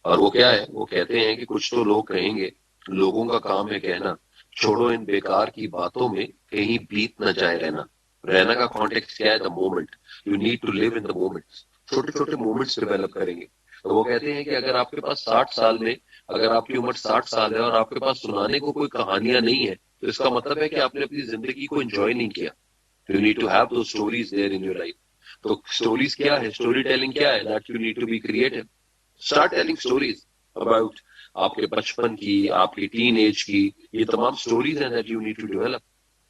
[SPEAKER 5] اور وہ کیا ہے, وہ کہتے ہیں کہ کچھ تو لوگ کہیں گے, لوگوں کا کام ہے کہنا, چھوڑو ان بیکار کی باتوں میں کہیں بیت نہ جائے رہنا. رہنا کا کانٹیکس کیا ہے, the moment. You need to live in the moment. چھوٹے چھوٹے مومنٹس ڈیولپ کریں گے تو وہ کہتے ہیں کہ اگر آپ کے پاس 60 سال میں اگر آپ کی عمر 60 سال ہے اور آپ کے پاس سنانے کو کوئی کہانیاں نہیں ہے تو اس کا مطلب ہے کہ آپ نے اپنی زندگی کو انجوائے نہیں کیا. You need to have those stories there in your life. تو اسٹوریز کیا ہے, اسٹوری ٹیلنگ کیا ہے, that you need to be creative. Start telling stories about آپ کے بچپن کی, آپ کی ٹین ایج کی, یہ تمام اسٹوریز ہیں that you need to develop.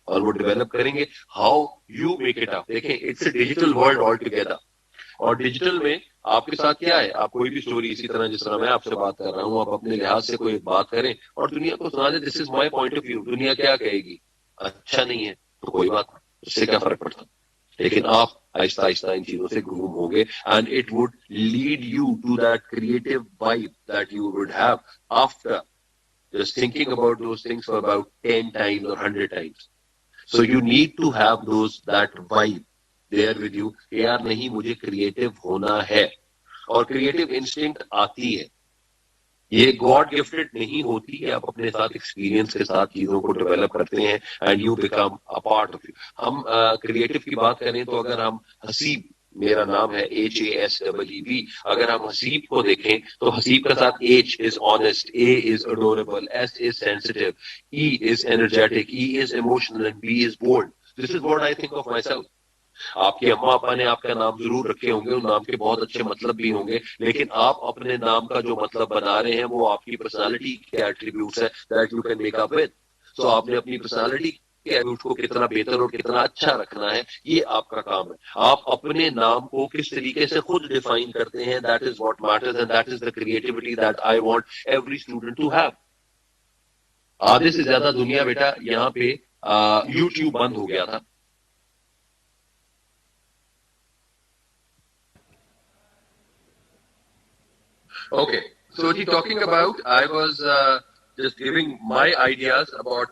[SPEAKER 5] اور وہ ڈیولپ کریں گے how you make it up. دیکھیں it's a digital world all together, اور ڈیجیٹل میں آپ کے ساتھ کیا ہے, آپ کوئی بھی اسٹوری اسی طرح جس طرح میں آپ سے بات کر رہا ہوں, آپ اپنے لحاظ سے کوئی بات کریں اور دنیا کو سنا دیں, دس از مائی پوائنٹ آف ویو. دنیا کیا کہے گی, اچھا نہیں ہے تو کوئی بات نہیں, اس سے کیا فرق پڑتا. لیکن آپ آہستہ آہستہ ان چیزوں سے گروم ہوں گے and it would lead you to that creative vibe that you would have after just thinking about those things for about 10 times or 100 times. So you need to have that vibe there with you. یار نہیں مجھے creative ہونا ہے, اور creative instinct آتی ہے, یہ God gifted نہیں ہوتی کہ آپ اپنے ساتھ ایکسپیرینس کے ساتھ چیزوں کو ڈیولپ کرتے ہیں and you become a part of you. ہم کریٹو کی بات کریں تو اگر ہم حسیب, میرا نام ہے HASEEB, اگر ہم حسیب کو دیکھیں تو حسیب کا ساتھ H is honest, A is adorable, S is sensitive, E is energetic, E is emotional and B is bold. This is what I think of myself. آپ کے اما ابا نے آپ کا نام ضرور رکھے ہوں گے, ان نام کے بہت اچھے مطلب بھی ہوں گے, لیکن آپ اپنے نام کا جو مطلب بنا رہے ہیں وہ آپ کی پرسنالٹی کے ایٹریبیوٹس ہیں that you can make up with. So آپ نے اپنی پرسنالٹی کے ایٹریبیوٹ کو کتنا بہتر اور کتنا اچھا رکھنا ہے, یہ آپ کا کام ہے. آپ اپنے نام کو کس طریقے سے خود ڈیفائن کرتے ہیں, that is what matters and that is the creativity that I want every student to have. آدھے سے زیادہ دنیا بیٹا یہاں پہ یوٹیوب بند ہو گیا تھا. Okay, so talking about, I was just giving my ideas about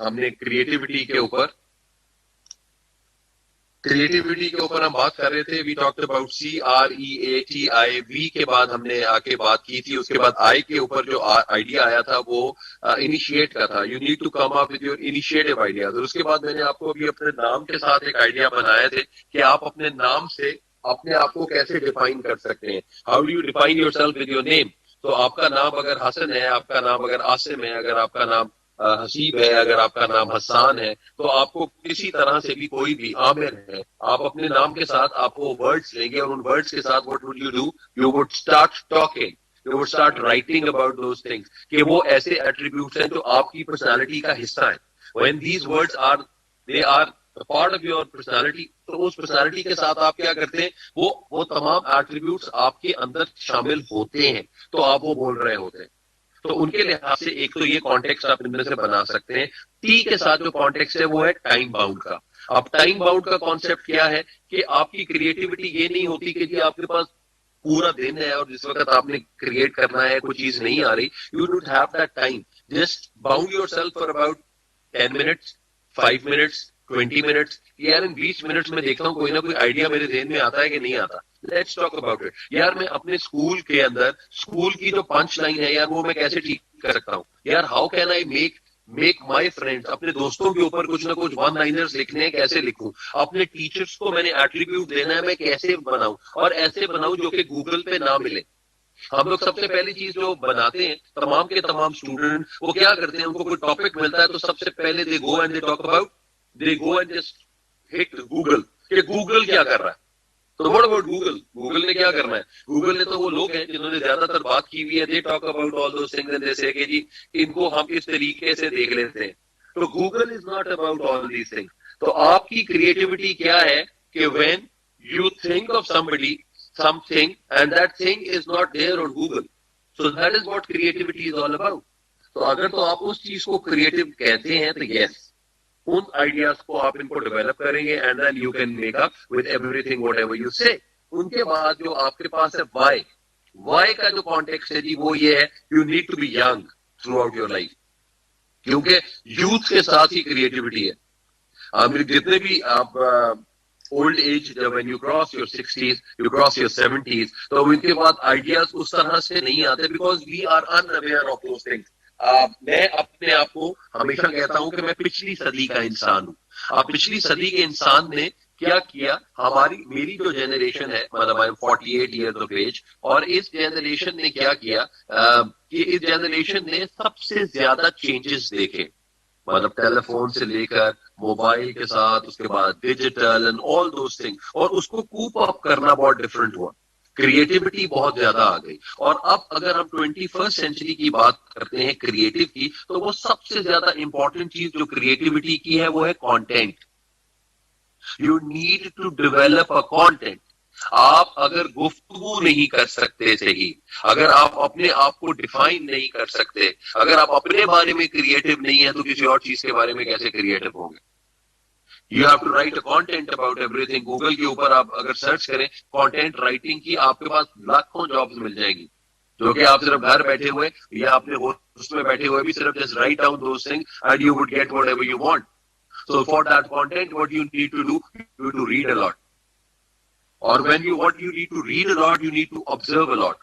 [SPEAKER 5] ہم نے کریٹیوٹی کے اوپر ہم بات کر رہے تھے. وی ٹاکڈ اباؤٹ CREATIV کے بعد ہم نے آ کے بات کی تھی. اس کے بعد آئی کے اوپر جو آئیڈیا آیا تھا وہ انیشیٹ کا تھا. You need to come up with your initiative ideas. اور اس کے بعد میں نے آپ کو ابھی اپنے نام کے ساتھ ایک آئیڈیا بنایا تھے کہ آپ اپنے نام سے اپنے آپ کو کیسے ڈیفائن کر سکتے ہیں. How do you define your self with your name. تو آپ کا نام اگر حسن ہے, آپ کا نام اگر عاصم ہے, اگر آپ کا نام حسیب ہے, اگر آپ کا نام حسان ہے, تو آپ کو کسی طرح سے بھی کوئی بھی عامر ہے, آپ اپنے نام کے ساتھ آپ وہ ورڈز لیں گے اور ان ورڈز کے ساتھ what would you do, you would start talking, you would start writing about those things کہ وہ ایسے ایٹریبیوٹس ہیں جو آپ کی پرسنالٹی کا حصہ ہیں. when these words are they are part of your personality, تو اس پرسنالٹی کے ساتھ آپ کیا کرتے ہیں, وہ تمام ایٹریبیوٹس آپ کے اندر شامل ہوتے ہیں تو آپ وہ بول رہے ہوتے ہیں. تو ان کے لحاظ سے ایک تو یہ کانٹیکسٹ آپ ان میں سے بنا سکتے ہیں. ٹی کے ساتھ جو کانٹیکسٹ ہے وہ ہے ٹائم باؤنڈ کا. اب ٹائم باؤنڈ کا کانسیپٹ کیا ہے کہ آپ کی کریٹیوٹی یہ نہیں ہوتی کہ جی آپ کے پاس پورا دن ہے اور جس وقت آپ نے کریٹ کرنا ہے کوئی چیز نہیں آ رہی. You don't have that time. Just bound your self for about 10 minutes, 5 minutes, 20 minutes. یار ان 20 منٹس میں دیکھتا ہوں کوئی نہ کوئی آئیڈیا میرے ذہن میں آتا ہے کہ نہیں آتا. Let's talk about it. یار میں اپنے اسکول کے اندر اسکول کی جو پنچ لائن ہے یار وہ میں کیسے ٹھیک کر سکتا ہوں. یار how can I make my friend, اپنے دوستوں کے اوپر کچھ نہ کچھ ون لائنرز لکھنے ہیں, کیسے لکھوں. اپنے ٹیچرس کو میں نے ایٹریبیوٹ دینا ہے, میں کیسے بناؤں, اور ایسے بناؤں جو کہ گوگل پہ نہ ملے. ہم لوگ سب سے پہلی چیز جو بناتے ہیں, تمام کے تمام اسٹوڈنٹ وہ کیا کرتے ہیں, ان کو کوئی ٹاپک ملتا ہے تو سب سے پہلے they go and they talk about, they go and just hit Google کہ گوگل کیا کر رہا ہے. تو واٹ اباؤٹ گوگل, گوگل نے کیا کرنا ہے. گوگل نے تو وہ لوگ ہیں جنہوں نے زیادہ تر بات کی ہوئی ہے, دے talk about all those things and they سے کہ جی ان کو ہم اس طریقے سے دیکھ لیتے ہیں. تو Google is not about all these things. تو آپ کی کریٹیوٹی کیا ہے کہ when you think of somebody something and that thing is not there on Google, so that is what creativity is all about. تو اگر تو آپ اس چیز کو کریٹو کہتے ہیں تو یس, ان آئیڈیاز کو آپ ان کو ڈیولپ کریں گے and then you can make up with everything whatever you say. ان کے بعد جو آپ کے پاس ہے وائی کا جو کانٹیکسٹ ہے جی وہ یہ ہے, you need to be young throughout your life, کیونکہ یوتھ کے ساتھ ہی کریٹیوٹی ہے. جتنے بھی آپ old age, when you cross your 60s, you cross your 70s, تو ان کے بعد آئیڈیاز اس طرح سے نہیں آتے because we are unaware of those things. میں اپنے آپ کو ہمیشہ کہتا ہوں کہ میں پچھلی صدی کا انسان ہوں. آپ پچھلی صدی کے انسان نے کیا کیا میری جو جنریشن ہے, مطلب I am 48 years of age, اور اس جنریشن نے کیا کیا کہ اس جنریشن نے سب سے زیادہ چینجز دیکھے, مطلب ٹیلی فون سے لے کر موبائل کے ساتھ, اس کے بعد digital and all those thing, اور اس کو کوپ اپ کرنا بہت ڈفرنٹ ہوا, کریٹیوٹی بہت زیادہ آ گئی. اور اب اگر ہم 21st سینچری کی بات کرتے ہیں کریٹو کی, تو وہ سب سے زیادہ امپورٹنٹ چیز جو کریٹیوٹی کی ہے وہ ہے content. You need to develop a content. آپ اگر گفتگو نہیں کر سکتے صحیح, اگر آپ اپنے آپ کو ڈیفائن نہیں کر سکتے, اگر آپ اپنے بارے میں کریٹو نہیں ہیں, تو کسی اور چیز کے بارے میں کیسے کریٹو ہوں گے؟ You have to write a content about everything. Google کے اوپر آپ اگر سرچ کریں کانٹینٹ رائٹنگ کی, آپ کے پاس لاکھوں جابز مل جائیں گی, جو کہ آپ صرف گھر بیٹھے ہوئے یا اپنے ہوسٹ میں بیٹھے ہوئے بھی صرف just write down those things and you would get whatever you want. So for that content, what you need to do, you need to read a lot. Or what you need to read a lot, you need to observe a lot.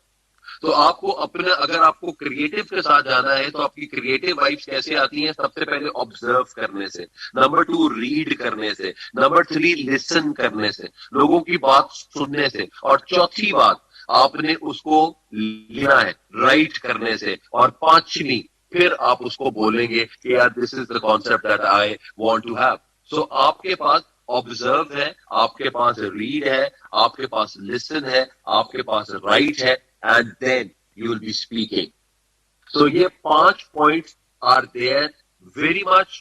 [SPEAKER 5] تو آپ کو اپنا, اگر آپ کو creative کے ساتھ جانا ہے تو آپ کی کریٹو وائبس کیسے آتی ہیں؟ سب سے پہلے آبزرو کرنے سے, نمبر 2 ریڈ کرنے سے, نمبر 3 لسن کرنے سے, لوگوں کی بات سننے سے, اور چوتھی بات آپ نے اس کو لینا ہے رائٹ کرنے سے, اور پانچویں پھر آپ اس کو بولیں گے کہ یار this is the concept that I want to have. So آپ کے پاس آبزرو ہے, آپ کے پاس ریڈ ہے, آپ کے پاس لسن ہے, آپ کے پاس رائٹ ہے, and then you will be speaking. So یہ 5 points are there, very much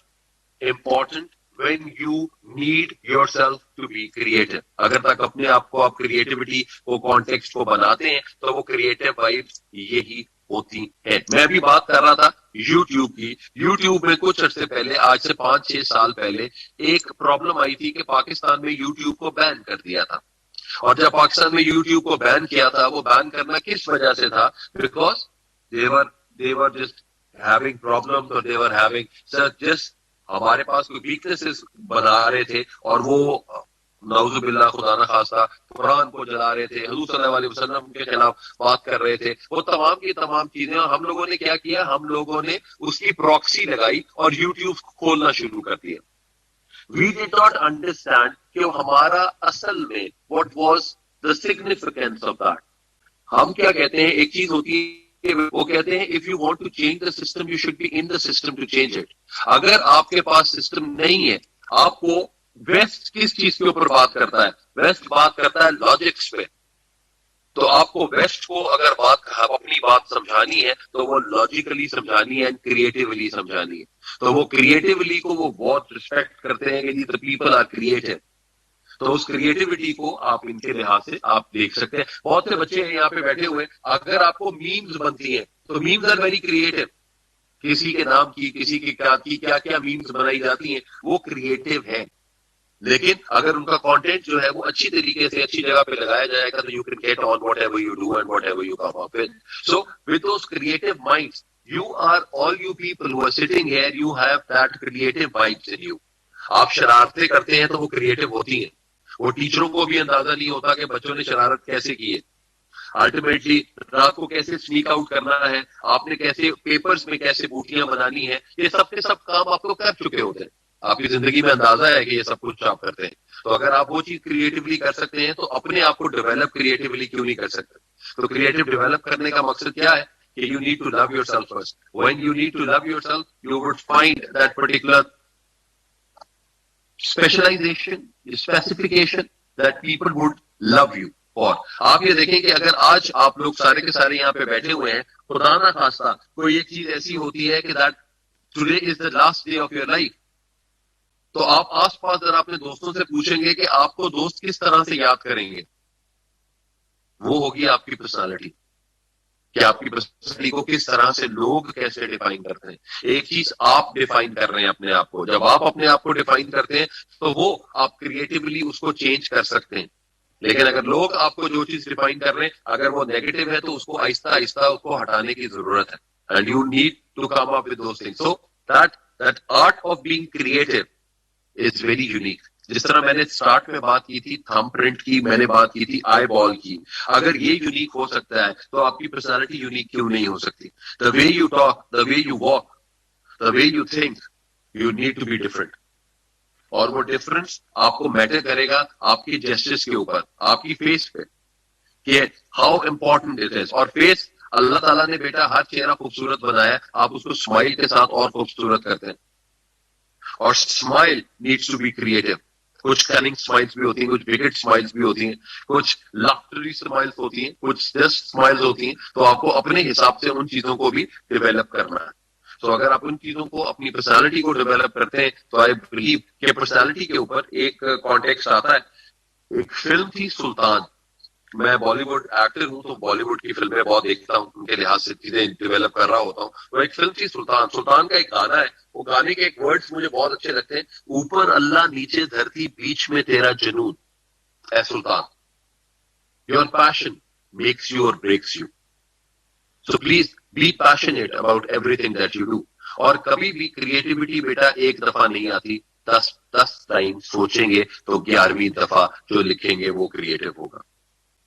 [SPEAKER 5] important when you need yourself to be creative. اگر تک اپنے آپ کو آپ کریٹیوٹی کو کانٹیکسٹ کو بناتے ہیں تو وہ کریٹو وائبس یہی ہوتی ہیں. میں بھی بات کر رہا تھا یوٹیوب کی. یوٹیوب میں کچھ عرصے پہلے, آج سے 5-6 سال پہلے, ایک پرابلم آئی تھی کہ پاکستان میں یوٹیوب کو بین کر دیا تھا. اور جب پاکستان میں یوٹیوب کو بین کیا تھا, وہ بین کرنا کس وجہ سے تھا؟ Because they were just having problems, or they were having just ہمارے پاس کوئی ویکنیسز بنا رہے تھے, اور وہ نعوذ باللہ خدا نہ خواستہ قرآن کو جلا رہے تھے, حضور صلی اللہ علیہ وسلم کے خلاف بات کر رہے تھے, وہ تمام کی تمام چیزیں. اور ہم لوگوں نے کیا کیا, ہم لوگوں نے اس کی پراکسی لگائی اور یوٹیوب کھولنا شروع کر دیا. We did not understand کہ ہمارا اصل میں what was the significance of that. ہم کیا کہتے ہیں, ایک چیز ہوتی ہے, وہ کہتے ہیں if you want to change the system, you should be in the system to change it. اگر آپ کے پاس سسٹم نہیں ہے, آپ کو ویسٹ کس چیز کے اوپر بات کرتا ہے؟ ویسٹ بات کرتا ہے لاجکس پہ. تو آپ کو ویسٹ کو اگر اپنی بات سمجھانی ہے تو وہ لاجیکلی سمجھانی ہے, کریٹیولی سمجھانی ہے. تو وہ کریٹیولی کو وہ بہت ریسپیکٹ کرتے ہیں کہ جی the people are creative. تو اس کریٹیوٹی کو آپ ان کے لحاظ سے آپ دیکھ سکتے ہیں. بہت سے بچے ہیں یہاں پہ بیٹھے ہوئے, اگر آپ کو میمز بنتی ہیں تو میمز آر ویری کریٹو. کسی کے نام کی, کسی کی کیا کیا میمز بنائی جاتی ہیں, وہ کریٹو ہے. لیکن اگر ان کا کانٹینٹ جو ہے وہ اچھی طریقے سے اچھی جگہ پہ لگایا جائے گا تو you can get on whatever you do and whatever you come up with. So with those creative minds, you are all you people who are sitting here, you have that creative vibes in you. آپ شرارتیں کرتے ہیں تو وہ creative ہوتی ہیں. وہ ٹیچروں کو بھی اندازہ نہیں ہوتا کہ بچوں نے شرارت کیسے کی ہے. الٹیمیٹلی رات کو کیسے سنیک آؤٹ کرنا ہے, آپ نے کیسے پیپرز میں کیسے بوٹیاں بنانی ہیں, یہ سب کے سب کام آپ کو کر چکے ہوتے ہیں. آپ کی زندگی میں اندازہ ہے کہ یہ سب کچھ آپ کرتے ہیں. تو اگر آپ وہ چیز کریٹیولی کر سکتے ہیں تو اپنے آپ کو ڈیولپ کریٹیولی کیوں نہیں کر سکتے؟ تو کریٹو ڈیولپ کرنے کا مقصد کیا ہے کہ you need to love yourself first. When you need to love yourself, you would find that particular specialization, specification that people would love you for. آپ یہ دیکھیں کہ اگر آج آپ لوگ سارے کے سارے یہاں پہ بیٹھے ہوئے ہیں, خدا نہ خواستہ کوئی ایک چیز ایسی ہوتی ہے کہ that today is the last day of your life, تو آپ آس پاس ذرا اپنے دوستوں سے پوچھیں گے کہ آپ کو دوست کس طرح سے یاد کریں گے. وہ ہوگی آپ کی پرسنالٹی, کہ آپ کی پرسنالٹی کو کس طرح سے لوگ کیسے ڈیفائن کرتے ہیں. ایک چیز آپ ڈیفائن کر رہے ہیں اپنے آپ کو, جب آپ اپنے آپ کو ڈیفائن کرتے ہیں تو وہ آپ کریٹیولی اس کو چینج کر سکتے ہیں. لیکن اگر لوگ آپ کو جو چیز ڈیفائن کر رہے ہیں اگر وہ نیگیٹو ہے تو اس کو آہستہ آہستہ اس کو ہٹانے کی ضرورت ہے. And you need to come up with those things. So that art of being creative is very unique. جس طرح میں نے اسٹارٹ میں بات کی تھی تھم پرنٹ کی, میں نے بات کی تھی آئی بال کی, اگر یہ یونیک ہو سکتا ہے تو آپ کی پرسنالٹی یونیک کیوں نہیں ہو سکتی؟ The way you talk, the way you walk, the way you think, you need to be different. اور وہ ڈفرنس آپ کو میٹر کرے گا آپ کی جسٹس کے اوپر, آپ کی فیس پہ, کہ ہاؤ امپورٹنٹ اٹ از. اور فیس اللہ تعالیٰ نے بیٹا ہر چہرہ خوبصورت بنایا, آپ اس کو اسمائل کے ساتھ اور خوبصورت کرتے ہیں. اور smile needs to be creative. کچھ کننگ اسمائلس بھی ہوتی ہیں, کچھ وکٹ اسمائلس بھی ہوتی ہیں, کچھ لافٹری اسمائلس ہوتی ہیں, کچھ جسٹ اسمائلس ہوتی ہیں. تو آپ کو اپنے حساب سے ان چیزوں کو بھی ڈیولپ کرنا ہے. تو اگر آپ ان چیزوں کو, اپنی پرسنالٹی کو ڈیولپ کرتے ہیں, تو آئی بلیو کہ پرسنالٹی کے اوپر ایک کانٹیکسٹ آتا ہے. ایک فلم تھی سلطان, میں بالی ووڈ ایکٹر ہوں تو بالی ووڈ کی فلمیں بہت دیکھتا ہوں, ان کے لحاظ سے چیزیں ڈیولپ کر رہا ہوتا ہوں. تو ایک فلم تھی سلطان, سلطان کا ایک گانا ہے, وہ گانے کے ایک ورڈز مجھے بہت اچھے لگتے ہیں. اوپر اللہ نیچے دھرتی بیچ میں تیرا جنون, اے سلطان, your passion makes you or breaks you. So please be passionate about everything that you do. اور کبھی بھی کریٹیوٹی بیٹا ایک دفعہ نہیں آتی, 10 ٹائم سوچیں گے تو 11ویں دفعہ جو لکھیں گے وہ کریٹو ہوگا.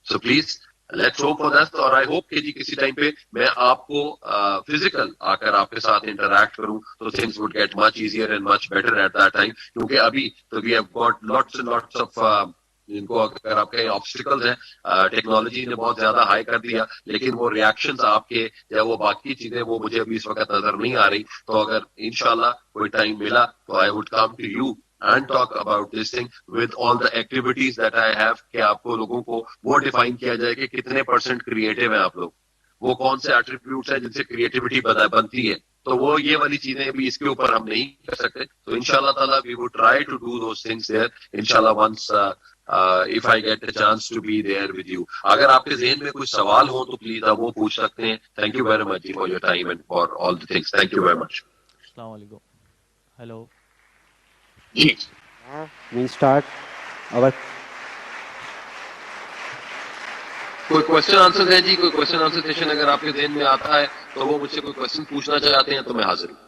[SPEAKER 5] So please let's hope for that. اور آئی ہوپ کہ جی کسی ٹائم پہ میں آپ کو فزیکل آ کر آپ کے ساتھ انٹریکٹ کروں تو things would get much easier and much better at that time. کیونکہ ابھی تو we have got lots and lots of, جن کو اگر آپ کے آبسٹیکلز ہیں, ٹیکنالوجی نے بہت زیادہ ہائی کر دیا, لیکن وہ ریئیکشنز آپ کے یا وہ باقی چیزیں وہ مجھے ابھی اس وقت نظر نہیں آ رہی. تو اگر انشاءاللہ کوئی ٹائم ملا تو I would come to you and talk about this thing with all the activities that I have, کہ آپ کو لوگوں کو وہ ڈیفائن کیا جائے کہ کتنے % کریٹو ہیں آپ لوگ, وہ کون سے ایٹریبیوٹس ہیں جن سے کریٹیوٹی بنتی ہے. تو وہ یہ والی چیزیں ابھی اس کے اوپر ہم نہیں کر سکتے. تو انشاءاللہ تعالیٰ we would try to do those things there inshallah once if I get a chance to be there with you. اگر آپ کے ذہن میں کوئی سوال ہو تو پلیز آپ وہ پوچھ سکتے ہیں. Thank you very much for your time and for all the things. Thank you very much.
[SPEAKER 6] السلام علیکم. ہیلو.
[SPEAKER 1] We start our
[SPEAKER 5] کوئی کوشچن آنسر ہے جی, کوئی کوشچن آنسر سیشن اگر آپ کے ذہن میں آتا ہے تو وہ مجھ سے کوئی کوشچن پوچھنا چاہتے ہیں تو میں حاضر ہوں.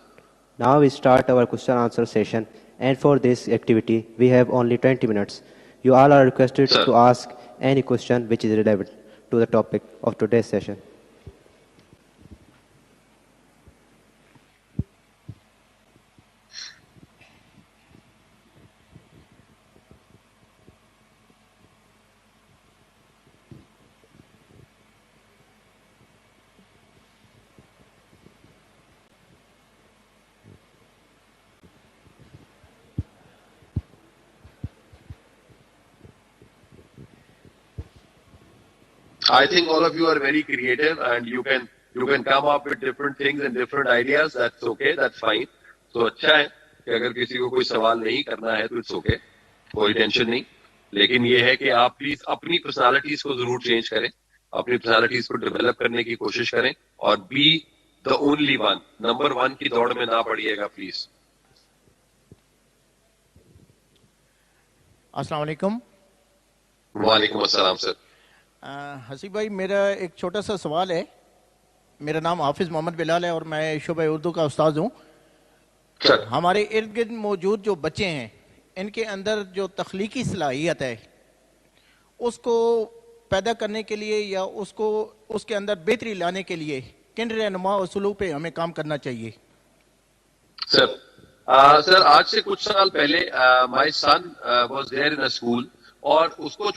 [SPEAKER 1] Now we start our question answer session, and for this activity we have only 20 minutes. You all are requested
[SPEAKER 5] Sir.
[SPEAKER 1] to ask any question which is relevant to the topic of today's session.
[SPEAKER 5] I think all of you are very creative and you can come up with different things and different ideas. That's okay, that's fine. So اچھا ہے کہ اگر کسی کو کوئی سوال نہیں کرنا ہے تو اٹس اوکے, کوئی ٹینشن نہیں. لیکن یہ ہے کہ آپ پلیز اپنی پرسنالٹیز کو ضرور چینج کریں, اپنی پرسنالٹیز کو ڈیولپ کرنے کی کوشش کریں, اور be the only one, number 1 کی دوڑ میں نہ پڑیے گا پلیز.
[SPEAKER 6] السلام علیکم.
[SPEAKER 5] وعلیکم السلام سر.
[SPEAKER 6] حسیب بھائی, میرا ایک چھوٹا سا سوال ہے. میرا نام حافظ محمد بلال ہے اور میں شعبہ اردو کا استاد ہوں. ہمارے ارد گرد موجود جو بچے ہیں ان کے اندر جو تخلیقی صلاحیت ہے اس کو پیدا کرنے کے لیے یا اس کے اندر بہتری لانے کے لیے کن رہنما اصولوں پہ ہمیں کام کرنا چاہیے؟
[SPEAKER 5] سر آج سے کچھ سال پہلے مائی سن واز دیئر ان اسکول, اور اس کو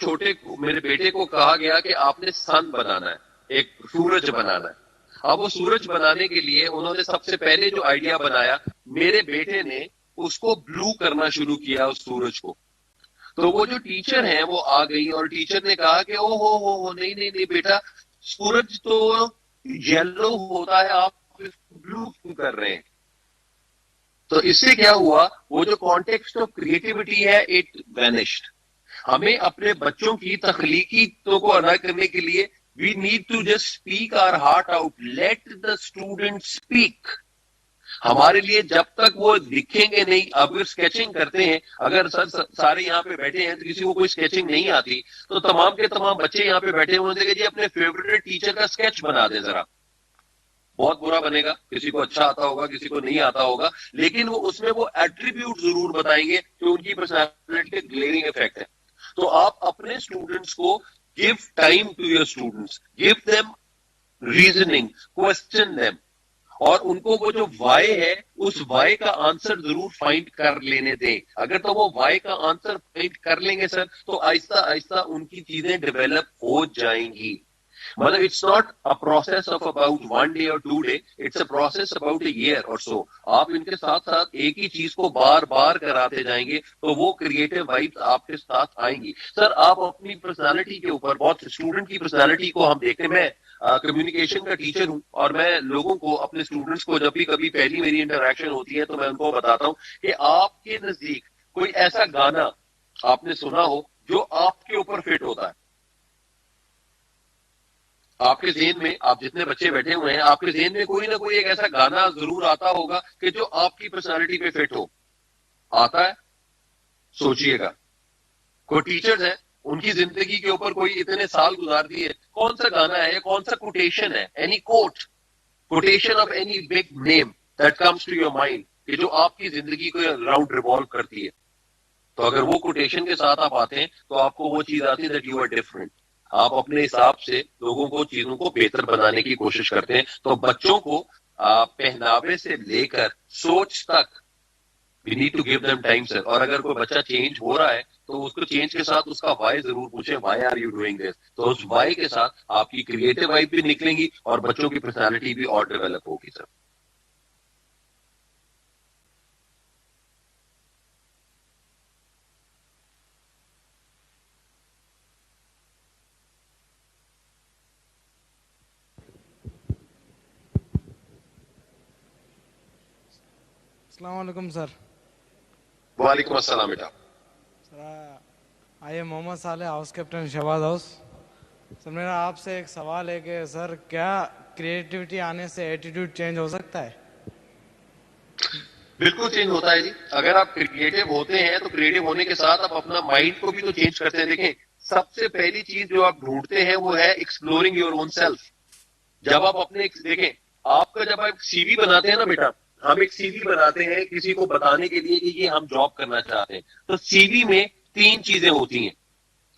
[SPEAKER 5] میرے بیٹے کو کہا گیا کہ آپ نے سن بنانا ہے, ایک سورج بنانا ہے. اب وہ سورج بنانے کے لیے انہوں نے سب سے پہلے جو آئیڈیا بنایا, میرے بیٹے نے اس کو بلو کرنا شروع کیا اس سورج کو. تو وہ جو ٹیچر ہیں وہ آ گئی اور ٹیچر نے کہا کہ او ہو نہیں بیٹا, سورج تو یلو ہوتا ہے, آپ بلو کیوں کر رہے ہیں؟ تو اس سے کیا ہوا, وہ جو کانٹیکسٹ آف کریٹیوٹی ہے اٹ وینشڈ. ہمیں اپنے بچوں کی تخلیقی کو ادا کرنے کے لیے we need to just speak our heart out, let the student speak. ہمارے لیے جب تک وہ لکھیں گے نہیں, اگر اسکیچنگ کرتے ہیں, اگر سارے یہاں پہ بیٹھے ہیں تو کسی کو کوئی اسکیچنگ نہیں آتی تو تمام کے تمام بچے یہاں پہ بیٹھے ہوئے کہ جی اپنے فیوریٹ ٹیچر کا اسکیچ بنا دیں ذرا. بہت برا بنے گا, کسی کو اچھا آتا ہوگا, کسی کو نہیں آتا ہوگا, لیکن وہ اس میں وہ ایٹریبیوٹ ضرور بتائیں گے جو ان کی پرسنالٹی کے گلیئرنگ افیکٹ ہے. تو آپ اپنے اسٹوڈنٹس کو give time to your students, give them reasoning, question them, اور ان کو وہ جو وائی ہے اس وائی کا آنسر ضرور فائنڈ کر لینے دیں. اگر تو وہ وائی کا آنسر فائنڈ کر لیں گے سر تو آہستہ آہستہ ان کی چیزیں ڈیولپ ہو جائیں گی. مطلب it's not a process of about 1 day اور 2 day, it's a process about a year or so. آپ ان کے ساتھ ساتھ ایک ہی چیز کو بار بار کراتے جائیں گے تو وہ کریٹو وائبس آپ کے ساتھ آئیں گی. سر آپ اپنی پرسنالٹی کے اوپر, بہت اسٹوڈنٹ کی پرسنالٹی کو ہم دیکھتے ہیں. میں کمیونیکیشن کا ٹیچر ہوں اور میں لوگوں کو, اپنے اسٹوڈنٹس کو جب بھی کبھی پہلی میری انٹریکشن ہوتی ہے تو میں ان کو بتاتا ہوں کہ آپ کے نزدیک کوئی ایسا گانا آپ نے سنا ہو جو آپ کے اوپر فٹ ہوتا ہے. آپ کے ذہن میں, آپ جتنے بچے بیٹھے ہوئے ہیں, آپ کے ذہن میں کوئی نہ کوئی ایک ایسا گانا ضرور آتا ہوگا کہ جو آپ کی پرسنالٹی پہ فٹ ہو. آتا ہے؟ سوچئے گا. کوئی ٹیچرز ہیں, ان کی زندگی کے اوپر کوئی اتنے سال گزار دیے, کون سا گانا ہے, کون سا کوٹیشن ہے, any quotation of any big name that comes to your mind, کہ جو آپ کی زندگی کو راؤنڈ ریوالو کرتی ہے. تو اگر وہ کوٹیشن کے ساتھ آپ آتے ہیں تو آپ کو وہ چیز آتی ہے دیٹ یو آر ڈفرنٹ. آپ اپنے حساب سے لوگوں کو, چیزوں کو بہتر بنانے کی کوشش کرتے ہیں. تو بچوں کو پہناوے سے لے کر سوچ تک we need to give them time sir. اور اگر کوئی بچہ چینج ہو رہا ہے تو اس کو چینج کے ساتھ اس کا وائی ضرور پوچھیں, why are you doing this. تو اس وائی کے ساتھ آپ کی کریٹو وائی بھی نکلیں گی اور بچوں کی پرسنالٹی بھی اور ڈیولپ ہوگی سر.
[SPEAKER 7] السلام علیکم سر.
[SPEAKER 5] وعلیکم السلام بیٹا.
[SPEAKER 7] Sir I am Muhammad Saleh, house captain Shahbaz house. Sir میرا آپ سے ایک سوال ہے کہ سر کیا کریٹیوٹی آنے سے ایٹیٹیوڈ چینج ہو سکتا ہے؟
[SPEAKER 5] بالکل چینج ہوتا ہے جی. اگر آپ کریٹو ہوتے ہیں تو کریٹو ہونے کے ساتھ آپ اپنا مائنڈ کو بھی تو چینج کرتے ہیں. دیکھیں, سب سے پہلی چیز جو آپ ڈھونڈتے ہیں وہ ہے ایکسپلورنگ یور اون سیلف. جب آپ اپنے, دیکھیں آپ کا جب آپ سی وی بناتے ہیں نا بیٹا, ہم ایک سی وی بناتے ہیں کسی کو بتانے کے لیے کہ یہ ہم جاب کرنا چاہتے ہیں, تو سی وی میں 3 چیزیں ہوتی ہیں.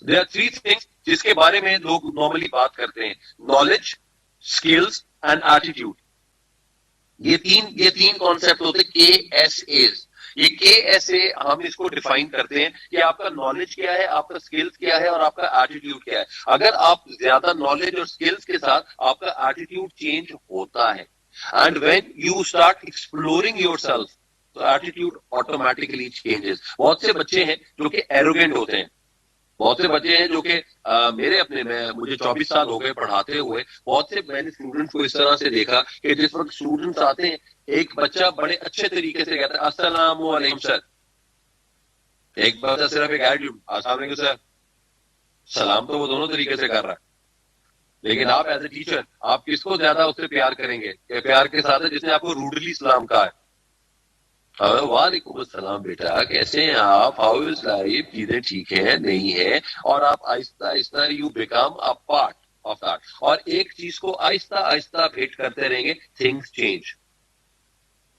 [SPEAKER 5] دیر آر 3 things جس کے بارے میں لوگ نارملی بات کرتے ہیں, نالج, اسکلز اینڈ ایٹیٹیوڈ. یہ تین کانسیپٹ ہوتے ہیں KSAs. یہ KSA ہم اس کو ڈیفائن کرتے ہیں کہ آپ کا نالج کیا ہے, آپ کا اسکلز کیا ہے اور آپ کا ایٹیٹیوڈ کیا ہے. اگر آپ زیادہ نالج اور اسکلز کے ساتھ آپ کا ایٹیٹیوڈ چینج ہوتا ہے. And when you start exploring your self تو ایٹیٹیوڈ آٹومیٹکلی چینجز. بہت سے بچے ہیں جو کہ ایروگینٹ ہوتے ہیں, بہت سے بچے ہیں جو کہ مجھے 24 سال ہو گئے پڑھاتے ہوئے. بہت سے میں نے اسٹوڈنٹس کو اس طرح سے دیکھا کہ جس وقت اسٹوڈنٹس آتے ہیں, ایک بچہ بڑے اچھے طریقے سے کہتا ہے السلام علیکم سر. ایک بچہ صرف ایک ایٹیٹیوڈ, السلام علیکم سر. سلام تو وہ دونوں طریقے سے کر رہا ہے, لیکن آپ ایز اے ٹیچر آپ کس کو زیادہ اس سے پیار کریں گے؟ کہ پیار کے ساتھ ہے جس نے آپ کو روڈلی سلام کہا ہے. وعلیکم السلام بیٹا, کیسے ہیں آپ, ہاؤ از لائف, چیزیں ٹھیک ہیں نہیں ہے, اور آپ آہستہ آہستہ you become a part of that. اور ایک چیز کو آہستہ آہستہ فٹ کرتے رہیں گے, تھنگس چینج.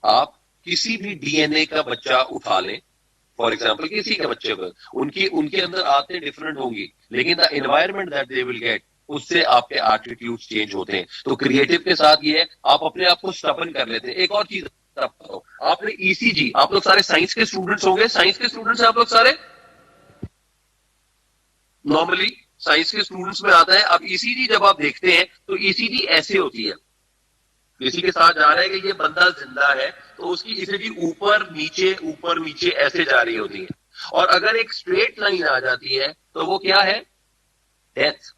[SPEAKER 5] آپ کسی بھی DNA کا بچہ اٹھا لیں, فار ایگزامپل کسی کے بچے کو, ان کے اندر آتے ڈفرنٹ ہوں گی, لیکن the environment that they will get, اس سے آپ کے ایٹیٹیوڈ چینج ہوتے ہیں. تو کریٹو کے ساتھ یہ ہے آپ اپنے آپ کو سٹبن کر لیتے ہیں. ایک اور چیز آپ نے ECG, آپ لوگ سارے سائنس کے اسٹوڈنٹس ہوں گے, سائنس کے اسٹوڈنٹس ہیں آپ لوگ سارے, نارملی سائنس کے اسٹوڈنٹس میں آتا ہے. اب ECG جب آپ دیکھتے ہیں تو ECG ایسے ہوتی ہے, کسی کے ساتھ جا رہا ہے کہ یہ بندہ زندہ ہے تو اس کی ECG اوپر نیچے ایسے جا رہی ہوتی ہے. اور اگر ایک اسٹریٹ لائن آ جاتی ہے تو وہ کیا ہے, ڈیتھ.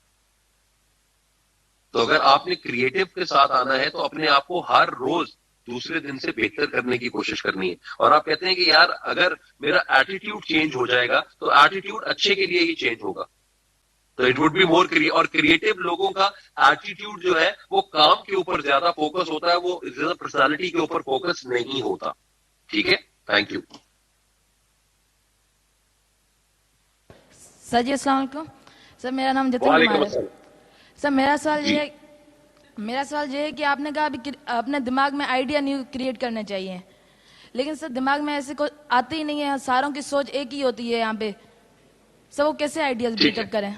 [SPEAKER 5] تو اگر آپ نے کریٹو کے ساتھ آنا ہے تو اپنے آپ کو ہر روز دوسرے دن سے بہتر کرنے کی کوشش کرنی ہے. اور آپ کہتے ہیں کہ یار اگر میرا ایٹیٹیوڈ چینج ہو جائے گا تو ایٹیٹیوڈ اچھے کے لیے ہی چینج ہوگا, تو اٹ وڈ بی مور. اور کریٹو لوگوں کا ایٹیٹیوڈ جو ہے وہ کام کے اوپر زیادہ فوکس ہوتا ہے, وہ زیادہ پرسنالٹی کے اوپر فوکس نہیں ہوتا. ٹھیک ہے, تھینک یو.
[SPEAKER 8] سر جی السلام علیکم. سر میرا نام جتن کمار ہے. سر میرا سوال یہ ہے کہ آپ نے کہا ابھی اپنے دماغ میں آئیڈیا نیو کریٹ کرنے چاہیے, لیکن سر دماغ میں ایسے کوئی آتے ہی نہیں ہے, ساروں کی سوچ ایک ہی ہوتی ہے یہاں پہ. سر وہ کیسے آئیڈیاز بلٹ اپ کریں؟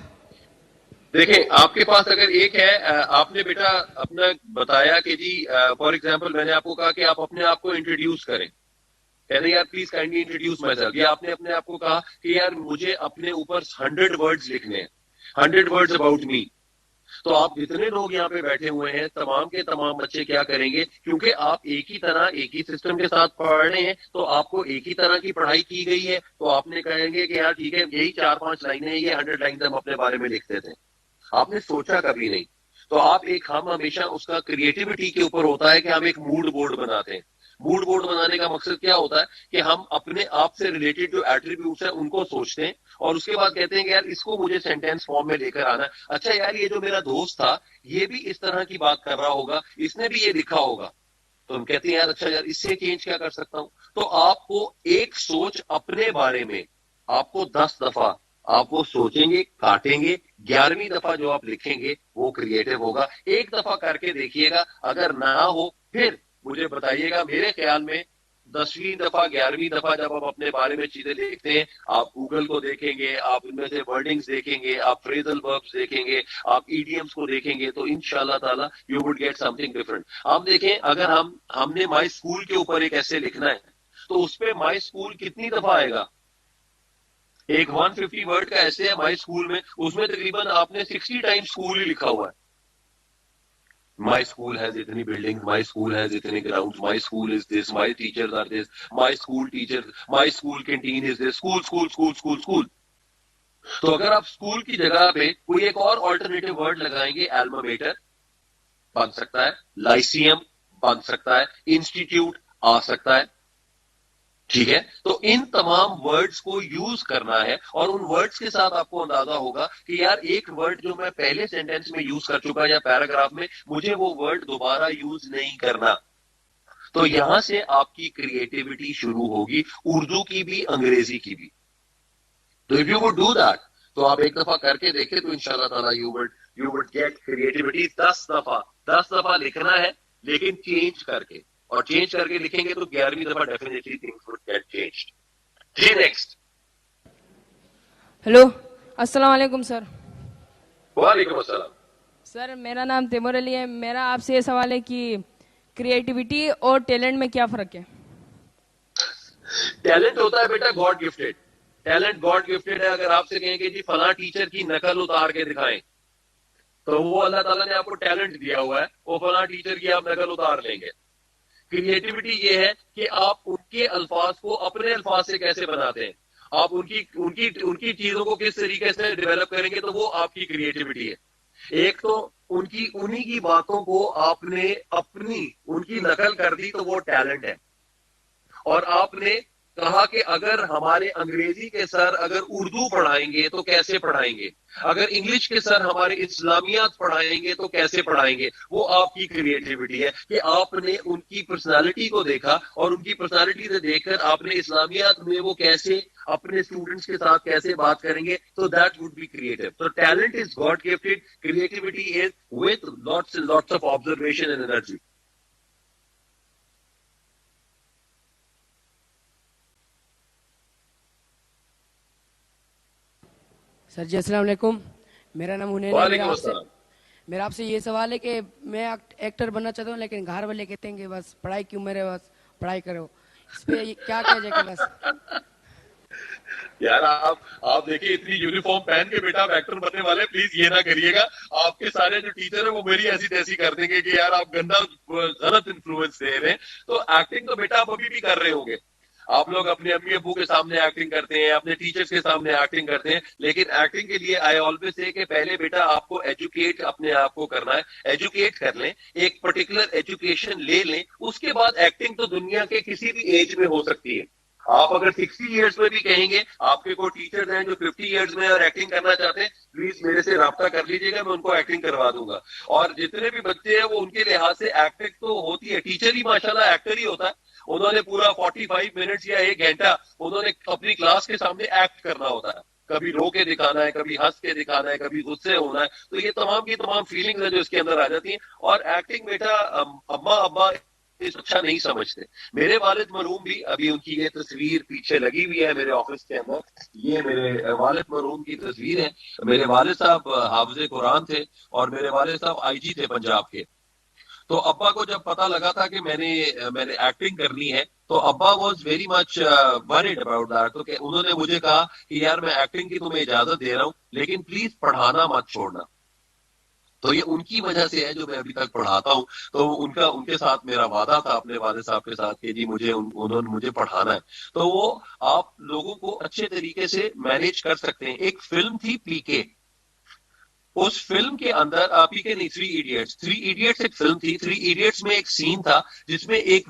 [SPEAKER 5] دیکھیں آپ کے پاس اگر ایک ہے, آپ نے بیٹا اپنا بتایا کہ جی فار ایگزامپل میں نے آپ کو کہا کہ آپ اپنے آپ کو انٹروڈیوس کریں, کہتے یار please kindly introduce my self, یا آپ نے اپنے آپ کو کہا کہ یار مجھے اپنے اوپر 100 ورڈز لکھنے ہیں, 100 ورڈز اباؤٹ می. تو آپ جتنے لوگ یہاں پہ بیٹھے ہوئے ہیں تمام کے تمام بچے کیا کریں گے, کیونکہ آپ ایک ہی طرح ایک ہی سسٹم کے ساتھ پڑھ رہے ہیں تو آپ کو ایک ہی طرح کی پڑھائی کی گئی ہے, تو آپ نے کہیں گے کہ یار ٹھیک ہے یہی 4-5 لائنیں, یہ 100 لائنز ہم اپنے بارے میں لکھتے تھے. آپ نے سوچا کبھی نہیں. تو آپ ہم ہمیشہ اس کا کریٹیوٹی کے اوپر ہوتا ہے کہ ہم ایک موڈ بورڈ بناتے ہیں. موڈ بورڈ بنانے کا مقصد کیا ہوتا ہے کہ ہم اپنے آپ سے ریلیٹڈ جو ایٹریبیوٹس ہیں ان کو سوچتے ہیں اور اس کے بعد کہتے ہیں کہ یار اس کو مجھے سینٹینس فارم میں لے کر آنا ہے. اچھا یار یہ جو میرا دوست تھا یہ بھی اس طرح کی بات کر رہا ہوگا, اس نے بھی یہ لکھا ہوگا, تو ہم کہتے ہیں یار اچھا یار اس سے چینج کیا کر سکتا ہوں. تو آپ کو ایک سوچ اپنے بارے میں آپ کو 10 دفعہ آپ وہ سوچیں گے, کاٹیں گے, 11ویں دفعہ جو آپ لکھیں گے وہ کریٹو ہوگا. ایک دفعہ کر کے دیکھیے گا, اگر نہ ہو پھر مجھے بتائیے گا. میرے خیال میں 10ویں دفعہ 11ویں دفعہ جب آپ اپنے بارے میں چیزیں دیکھتے ہیں, آپ گوگل کو دیکھیں گے, آپ ان میں سے ورڈنگز دیکھیں گے, آپ فریزل وربس دیکھیں گے, آپ ایڈیمس کو دیکھیں گے, تو انشاءاللہ تعالی you would get something different. آپ دیکھیں اگر ہم نے مائی اسکول کے اوپر ایک ایسے لکھنا ہے تو اس پہ مائی اسکول کتنی دفعہ آئے گا؟ ایک 150 ورڈ کا ایسے ہے مائی اسکول میں, اس میں تقریباً آپ نے 60 ٹائم اسکول ہی لکھا ہوا ہے. مائی اسکول ہیز اتنی بلڈنگ, مائی اسکول ہیز اتنے ground, my school is this, my teachers are this, my school teacher, my school canteen is this, school school school school school. تو اگر آپ school کی جگہ پہ کوئی ایک اور آلٹرنیٹو ورڈ لگائیں گے, الما میٹر بن سکتا ہے, لائسیم بن سکتا ہے, انسٹیٹیوٹ آ سکتا ہے, ٹھیک ہے. تو ان تمام ورڈز کو یوز کرنا ہے اور ان ورڈز کے ساتھ آپ کو اندازہ ہوگا کہ یار ایک ورڈ جو میں پہلے سینٹینس میں یوز کر چکا یا پیراگراف میں, مجھے وہ ورڈ دوبارہ یوز نہیں کرنا. تو یہاں سے آپ کی کریٹیوٹی شروع ہوگی, اردو کی بھی انگریزی کی بھی. تو if you would do that, تو آپ ایک دفعہ کر کے دیکھیں تو انشاءاللہ تعالی یو وڈ گیٹ کریٹیوٹی. 10 دفعہ لکھنا ہے لیکن چینج کر کے, اور چینج کر کے لکھیں گے تو 11ویں دفعہ definitely things would get changed. جی نیکسٹ.
[SPEAKER 9] ہیلو السلام علیکم سر.
[SPEAKER 5] وعلیکم السلام.
[SPEAKER 9] سر میرا نام تیمور علی ہے. میرا آپ سے یہ سوال ہے کہ کریٹیوٹی اور ٹیلنٹ میں کیا فرق ہے؟
[SPEAKER 5] ٹیلنٹ ہوتا ہے بیٹا God gifted. Talent God gifted ہے. اگر آپ سے کہیں کہ جی فلاں ٹیچر کی نقل اتار کے دکھائیں تو وہ اللہ تعالیٰ نے آپ کو ٹیلنٹ دیا ہوا ہے, وہ فلاں ٹیچر کی آپ نقل اتار لیں گے. کریٹیوٹی یہ ہے کہ آپ ان کے الفاظ کو اپنے الفاظ سے کیسے بناتے ہیں, آپ ان کی چیزوں کو کس طریقے سے ڈیولپ کریں گے, تو وہ آپ کی کریٹیوٹی ہے. ایک تو انہی کی باتوں کو آپ نے ان کی نقل کر دی تو وہ ٹیلنٹ ہے. اور آپ نے کہا کہ اگر ہمارے انگریزی کے سر اگر اردو پڑھائیں گے تو کیسے پڑھائیں گے, اگر انگلش کے سر ہمارے اسلامیات پڑھائیں گے تو کیسے پڑھائیں گے. وہ آپ کی کریٹیوٹی ہے کہ آپ نے ان کی پرسنالٹی کو دیکھا اور ان کی پرسنالٹی سے دیکھ کر آپ نے اسلامیات میں وہ کیسے اپنے اسٹوڈنٹس کے ساتھ کیسے بات کریں گے, تو دیٹ وڈ بی کریٹو. تو talent is God gifted, creativity is with lots of observation and energy.
[SPEAKER 9] Sir ji السلام علیکم. میرا نام حنین ہے. میرا آپ سے یہ سوال ہے کہ میں ایکٹر بننا چاہتا ہوں لیکن گھر والے کہتے ہیں کہ بس پڑھائی کیوں, میرے بس پڑھائی کرو. اس پہ کیا کہا جائے گا؟ بس
[SPEAKER 5] یار آپ دیکھیے اتنی یونیفارم پہن کے بیٹا آپ ایکٹر بننے والے, پلیز یہ نہ کریے گا. آپ کے سارے جو ٹیچر ہیں وہ میری ایسی تیسی کر دیں گے کہ یار آپ گندا غلط انفلوئنس دے رہے ہیں. تو ایکٹنگ تو بیٹا آپ ابھی بھی کر رہے ہوں گے. آپ لوگ اپنے امی ابو کے سامنے ایکٹنگ کرتے ہیں, اپنے ٹیچرز کے سامنے ایکٹنگ کرتے ہیں, لیکن ایکٹنگ کے لیے آئی آلویز سے کہ پہلے بیٹا آپ کو ایجوکیٹ اپنے آپ کو کرنا ہے. ایجوکیٹ کر لیں, ایک پرٹیکولر ایجوکیشن لے لیں, اس کے بعد ایکٹنگ تو دنیا کے کسی بھی ایج میں ہو سکتی ہے. آپ اگر 60 ایئرس میں بھی کہیں گے, آپ کے کوئی ٹیچرز ہیں جو 50 ایئرس میں اور ایکٹنگ کرنا چاہتے ہیں, پلیز میرے سے رابطہ کر لیجیے گا, میں ان کو ایکٹنگ کروا دوں گا. اور جتنے بھی بچے ہیں وہ ان کے لحاظ سے ایکٹنگ تو ہوتی ہے. ٹیچر ہی ماشاءاللہ ایکٹر ہی ہوتا ہے. انہوں نے پورا 45 منٹس یا 1 گھنٹہ انہوں نے اپنی کلاس کے سامنے ایکٹ کرنا ہوتا ہے. کبھی رو کے دکھانا ہے, کبھی ہنس کے دکھانا ہے, کبھی غصے ہونا ہے. تو یہ تمام کی تمام فیلنگز ہیں جو اس کے اندر آ جاتی ہیں. اور ایکٹنگ بیٹا اماں ابا اچھا نہیں سمجھتے. میرے والد مرحوم بھی, ابھی ان کی یہ تصویر پیچھے لگی ہوئی ہے میرے آفس کے اندر, یہ میرے والد مرحوم کی تصویر ہے. میرے والد صاحب حافظ قرآن تھے اور میرے والد صاحب آئی جی تھے پنجاب کے. تو ابا کو جب پتا لگا تھا کہ میں نے ایکٹنگ کرنی ہے تو ابا was very much word about that. تو انہوں نے مجھے کہا کہ یار میں ایکٹنگ کی تمہیں اجازت دے رہا ہوں لیکن پلیز پڑھانا مت چھوڑنا. تو یہ ان کی وجہ سے ہے جو میں ابھی تک پڑھاتا ہوں. تو ان کے ساتھ میرا وعدہ تھا اپنے والد صاحب کے ساتھ کہ جی انہوں نے مجھے پڑھانا ہے. تو وہ آپ لوگوں کو اچھے طریقے سے مینیج کر سکتے ہیں. ایک فلم تھی پی کے, اس فلم کے اندر پی کے نہیں, 3 ایڈیٹس ایک فلم تھی. 3 ایڈیٹس میں ایک سین تھا جس میں ایک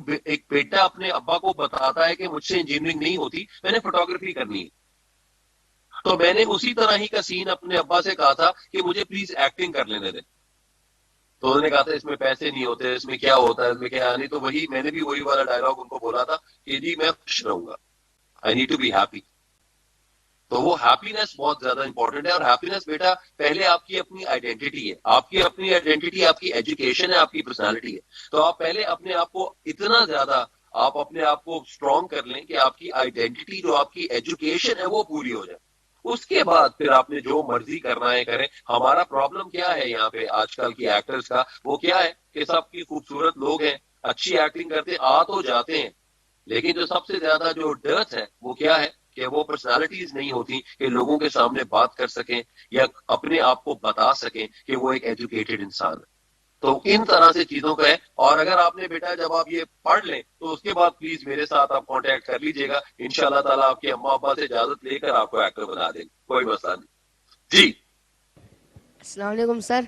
[SPEAKER 5] بیٹا اپنے ابا کو بتاتا ہے کہ مجھ سے انجینئرنگ نہیں ہوتی, میں نے فوٹوگرافی کرنی ہے. تو میں نے اسی طرح ہی کا سین اپنے ابا سے کہا تھا کہ مجھے پلیز ایکٹنگ کر لینے دیں. تو انہوں نے کہا تھا اس میں پیسے نہیں ہوتے, اس میں کیا ہوتا ہے, اس میں کیا نہیں. تو میں نے بھی وہی والا ڈائلاگ ان کو بولا تھا کہ جی میں خوش رہوں گا, I need to be happy. تو وہ ہیپینس بہت زیادہ امپورٹنٹ ہے. اور ہیپینس بیٹا پہلے آپ کی اپنی آئیڈینٹی ہے, آپ کی اپنی آئیڈینٹی آپ کی ایجوکیشن ہے, آپ کی پرسنالٹی ہے. تو آپ پہلے اپنے آپ کو اتنا زیادہ آپ اپنے آپ کو اسٹرانگ کر لیں کہ آپ کی آئیڈینٹی جو آپ کی ایجوکیشن ہے وہ پوری ہو جائے. اس کے بعد پھر آپ نے جو مرضی کرنا ہے کریں. ہمارا پرابلم کیا ہے یہاں پہ آج کل کی ایکٹرز کا, وہ کیا ہے کہ سب کی خوبصورت لوگ ہیں, اچھی ایکٹنگ کرتے آ تو جاتے ہیں, لیکن جو سب سے زیادہ جو ڈرت ہے وہ کیا ہے کہ وہ پرسنالٹیز نہیں ہوتی کہ لوگوں کے سامنے بات کر سکیں یا اپنے آپ کو بتا سکیں کہ وہ ایک ایجوکیٹڈ انسان ہے. تو ان طرح سے چیزوں کا ہے. اور اگر آپ نے بیٹا جب آپ یہ پڑھ لیں تو اس کے بعد پلیز میرے ساتھ آپ کانٹیکٹ کر لیجیے گا. انشاءاللہ تعالیٰ آپ کے اماں ابا سے اجازت لے کر آپ کو ایکٹر بنا دیں گے, کوئی مسئلہ نہیں. جی
[SPEAKER 10] السلام علیکم سر,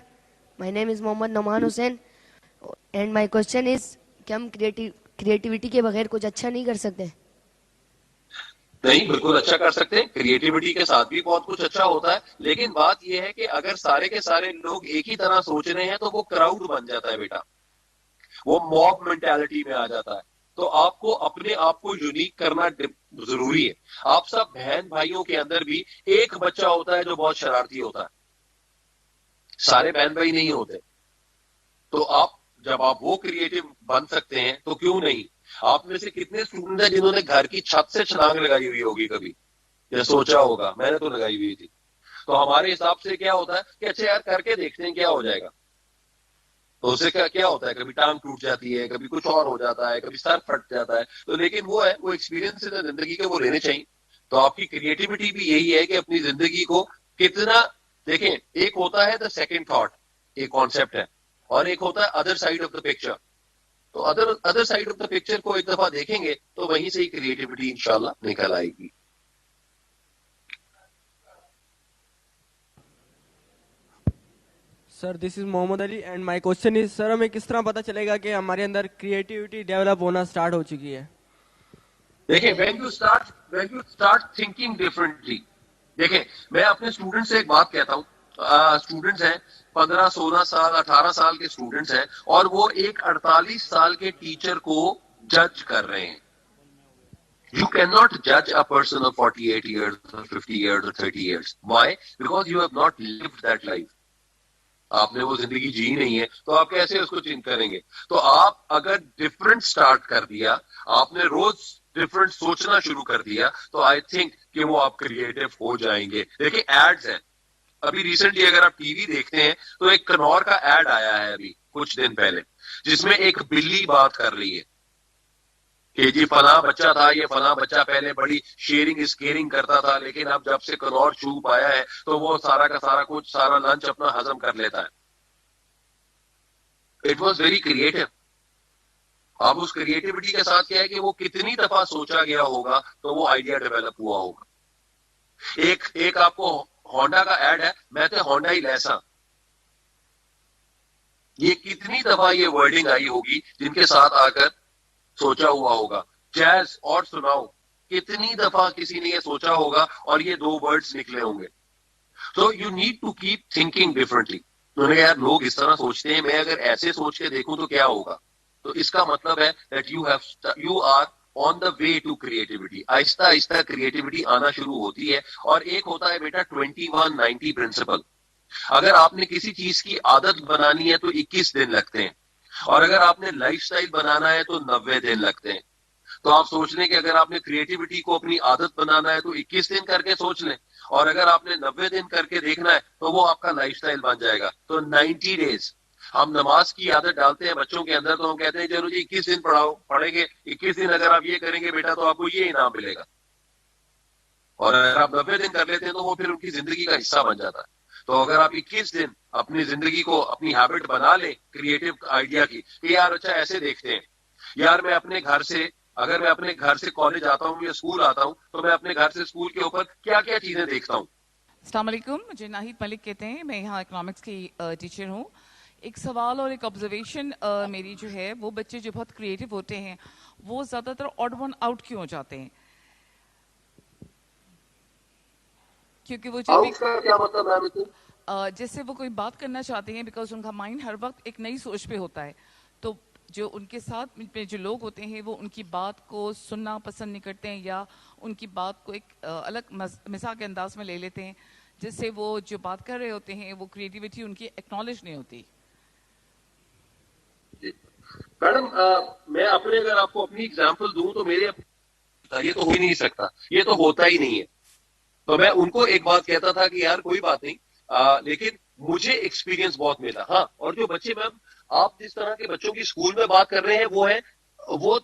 [SPEAKER 10] مائی name is Muhammad Noman Hussain and my question is کہ ہم کریٹیوٹی کے بغیر کچھ اچھا نہیں کر سکتے؟
[SPEAKER 5] نہیں, بالکل اچھا کر سکتے ہیں. کریٹیوٹی کے ساتھ بھی بہت کچھ اچھا ہوتا ہے, لیکن بات یہ ہے کہ اگر سارے کے سارے لوگ ایک ہی طرح سوچ رہے ہیں تو وہ کراؤڈ بن جاتا ہے بیٹا, وہ موب مینٹالٹی میں آ جاتا ہے. تو آپ کو اپنے آپ کو یونیک کرنا ضروری ہے. آپ سب بہن بھائیوں کے اندر بھی ایک بچہ ہوتا ہے جو بہت شرارتی ہوتا ہے, سارے بہن بھائی نہیں ہوتے. تو آپ جب آپ وہ کریٹو بن سکتے ہیں تو کیوں نہیں. آپ میں سے کتنے اسٹوڈنٹ ہیں جنہوں نے گھر کی چھت سے چھلانگ لگائی ہوئی ہوگی کبھی, یا سوچا ہوگا, میں نے تو لگائی ہوئی تھی. تو ہمارے حساب سے کیا ہوتا ہے کہ اچھا یار کر کے دیکھتے ہیں کیا ہو جائے گا. تو اس سے کیا ہوتا ہے, کبھی ٹانگ ٹوٹ جاتی ہے, کبھی کچھ اور ہو جاتا ہے, کبھی سر پھٹ جاتا ہے. تو لیکن وہ ہے, وہ ایکسپیرینس زندگی کے وہ لینے چاہیے. تو آپ کی کریٹیوٹی بھی یہی ہے کہ اپنی زندگی کو کتنا دیکھیں. ایک ہوتا ہے دا سیکنڈ تھاٹ, ایک کانسیپٹ ہے, اور ایک ہوتا ہے other side of the picture. تو other side of the picture کو ایک دفعہ دیکھیں گے تو وہیں سے ہی کریٹیوٹی انشاءاللہ نکل آئے گی.
[SPEAKER 11] سر دس از محمد علی اینڈ مائی کوشچن از سر ہمیں کس طرح پتا چلے گا کہ ہمارے اندر کریٹیوٹی ڈیولپ ہونا اسٹارٹ ہو چکی ہے؟
[SPEAKER 5] دیکھیں when you start thinking differently. دیکھیں میں اپنے اسٹوڈنٹ سے ایک بات کہتا ہوں. اسٹوڈنٹس ہیں 15 16 سال 18 سال کے اسٹوڈنٹس ہیں, اور وہ ایک 48 سال کے ٹیچر کو جج کر رہے ہیں. You cannot judge a person of 48 years or 50 years or 30 years. Why? Because you have not lived that life. آپ نے وہ زندگی جی نہیں ہے, تو آپ کیسے اس کو چینج کریں گے؟ تو آپ اگر ڈفرنٹ سٹارٹ کر دیا, آپ نے روز ڈفرنٹ سوچنا شروع کر دیا, تو آئی تھنک کہ وہ آپ کریٹو ہو جائیں گے. دیکھیں ایڈز ہیں, ابھی ریسنٹلی اگر آپ ٹی وی دیکھتے ہیں تو ایک کنور کا ایڈ آیا ہے ابھی کچھ دن پہلے, جس میں ایک بلی بات کر رہی ہے کہ جی فلاں بچہ تھا, یہ فلاں بچہ پہلے بڑی شیئرنگ از کیئرنگ کرتا تھا, لیکن اب جب سے کنور چوپ آیا ہے تو وہ سارا کا سارا کچھ سارا لنچ اپنا ہضم کر لیتا ہے. It was very creative. اب اس کریٹیوٹی کے ساتھ کیا ہے کہ وہ کتنی دفعہ سوچا گیا ہوگا تو وہ آئیڈیا ڈیولپ ہوا ہوگا. ایک آپ کو ہونڈا کا ایڈ ہے, میں تو ہونڈا ہی لیسا, یہ کتنی دفعہ یہ ورڈنگ آئی ہوگی جن کے ساتھ آ کر سوچا ہوا ہوگا. جیز اور سناؤ, کتنی دفعہ کسی نے یہ سوچا ہوگا اور یہ 2 ورڈز نکلے ہوں گے. تو you need to keep thinking differently. انہوں نے یار لوگ اس طرح سوچتے ہیں, میں اگر ایسے سوچ کے دیکھوں تو کیا ہوگا. تو اس کا مطلب ہے that you are on the way to creativity. آہستہ آہستہ کریٹیوٹی آنا شروع ہوتی ہے. اور ایک ہوتا ہے بیٹا 21-90 پرنسپل. اگر آپ نے کسی چیز کی عادت بنانی ہے تو 21 دن لگتے ہیں. اور اگر آپ نے لائف سٹائل بنانا ہے تو 90 دن لگتے ہیں. تو آپ سوچ لیں کہ اگر آپ نے کریٹیوٹی کو اپنی عادت بنانا ہے تو 21 دن کر کے سوچ لیں, اور اگر آپ نے 90 دن کر کے دیکھنا ہے تو وہ آپ کا لائف سٹائل بن جائے گا. تو 90 ڈیز. ہم نماز کی عادت ڈالتے ہیں بچوں کے اندر تو ہم کہتے ہیں چلو جی 21 دن پڑھیں گے, 21 دن اگر آپ یہ کریں گے بیٹا تو آپ کو یہ انعام ملے گا. اور اگر آپ 90 دن کر لیتے ہیں تو وہ پھر ان کی زندگی کا حصہ بن جاتا ہے. تو اگر آپ 21 دن اپنی زندگی کو اپنی ہیبٹ بنا لیں کریٹو آئیڈیا کی کہ یار اچھا ایسے دیکھتے ہیں, یار میں اپنے گھر سے اگر میں اپنے گھر سے کالج آتا ہوں یا اسکول آتا ہوں تو میں اپنے گھر سے اسکول کے اوپر کیا کیا چیزیں دیکھتا ہوں.
[SPEAKER 12] السلام علیکم, مجھے ناہید ملک کہتے ہیں, میں یہاں اکنامکس کی ٹیچر ہوں. ایک سوال اور ایک آبزرویشن میری جو ہے, وہ بچے جو بہت کریٹو ہوتے ہیں وہ زیادہ تر آڈ ون آؤٹ کیوں ہو جاتے ہیں؟ کیونکہ وہ جیسے وہ کوئی بات کرنا چاہتے ہیں بیکاز ان کا مائنڈ ہر وقت ایک نئی سوچ پہ ہوتا ہے, تو جو ان کے ساتھ پہ جو لوگ ہوتے ہیں وہ ان کی بات کو سننا پسند نہیں کرتے ہیں, یا ان کی بات کو ایک الگ مزاح کے انداز میں لے لیتے ہیں, جس سے وہ جو بات کر رہے ہوتے ہیں وہ کریٹیوٹی ان کی ایکنالج نہیں ہوتی.
[SPEAKER 5] میڈم میں اپنے اگر آپ کو اپنی اگزامپل دوں تو میرے یہ تو ہو ہی نہیں سکتا, یہ تو ہوتا ہی نہیں ہے. تو میں ان کو ایک بات کہتا تھا کہ یار کوئی بات نہیں, لیکن مجھے ایکسپیرینس بہت ملا. ہاں, اور جو بچے میم آپ جس طرح کے بچوں کی اسکول میں بات کر رہے ہیں وہ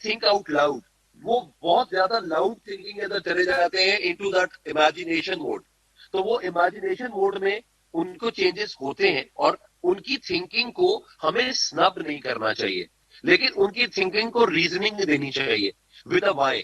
[SPEAKER 5] تھنک آؤٹ لاؤڈ, وہ بہت زیادہ لاؤڈ تھنکنگ کے اندر چلے جاتے ہیں انٹو دیٹ امیجنیشن موڈ. تو وہ امیجنیشن موڈ میں ان کو چینجز ہوتے ہیں, اور ان کی تھنکنگ کو ہمیں سنب نہیں کرنا چاہیے, لیکن ان کی تھنکنگ کو ریزننگ دینی چاہیے ود اے وائی.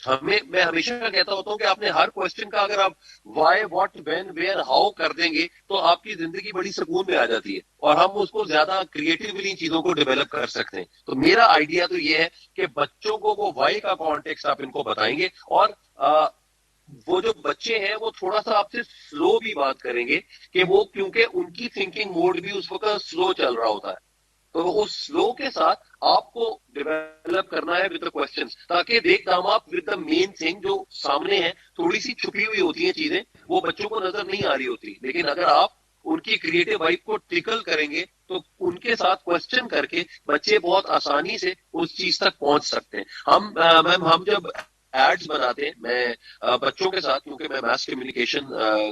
[SPEAKER 5] میں ہمیشہ کہتا ہوتا ہوں کہ آپ نے ہر کوشچن کا اگر آپ why what when where how کر دیں گے تو آپ کی زندگی بڑی سکون میں آ جاتی ہے, اور ہم اس کو زیادہ کریٹیولی چیزوں کو ڈیولپ کر سکتے ہیں. تو میرا آئیڈیا تو یہ ہے کہ بچوں کو وہ وائی کا کانٹیکسٹ آپ ان کو بتائیں گے, اور وہ جو بچے ہیں وہ تھوڑا سا آپ سے سلو بھی بات کریں گے کہ وہ کیونکہ ان کی تھنکنگ موڈ بھی اس وقت سلو چل رہا ہوتا ہے. تو اس سلو کے ساتھ آپ کو ڈیولپ کرنا ہے ود کوشچنس, تاکہ دیکھ دام آپ ود دا مین تھنگ جو سامنے ہے, تھوڑی سی چھپی ہوئی ہوتی ہیں چیزیں, وہ بچوں کو نظر نہیں آ رہی ہوتی, لیکن اگر آپ ان کی کریٹو وائب کو ٹکل کریں گے تو ان کے ساتھ کوشچن کر کے بچے بہت آسانی سے اس چیز تک پہنچ سکتے ہیں. ہم جب ایڈز بناتے ہیں, میں بچوں کے ساتھ, کیونکہ میں میس کمیونیکیشن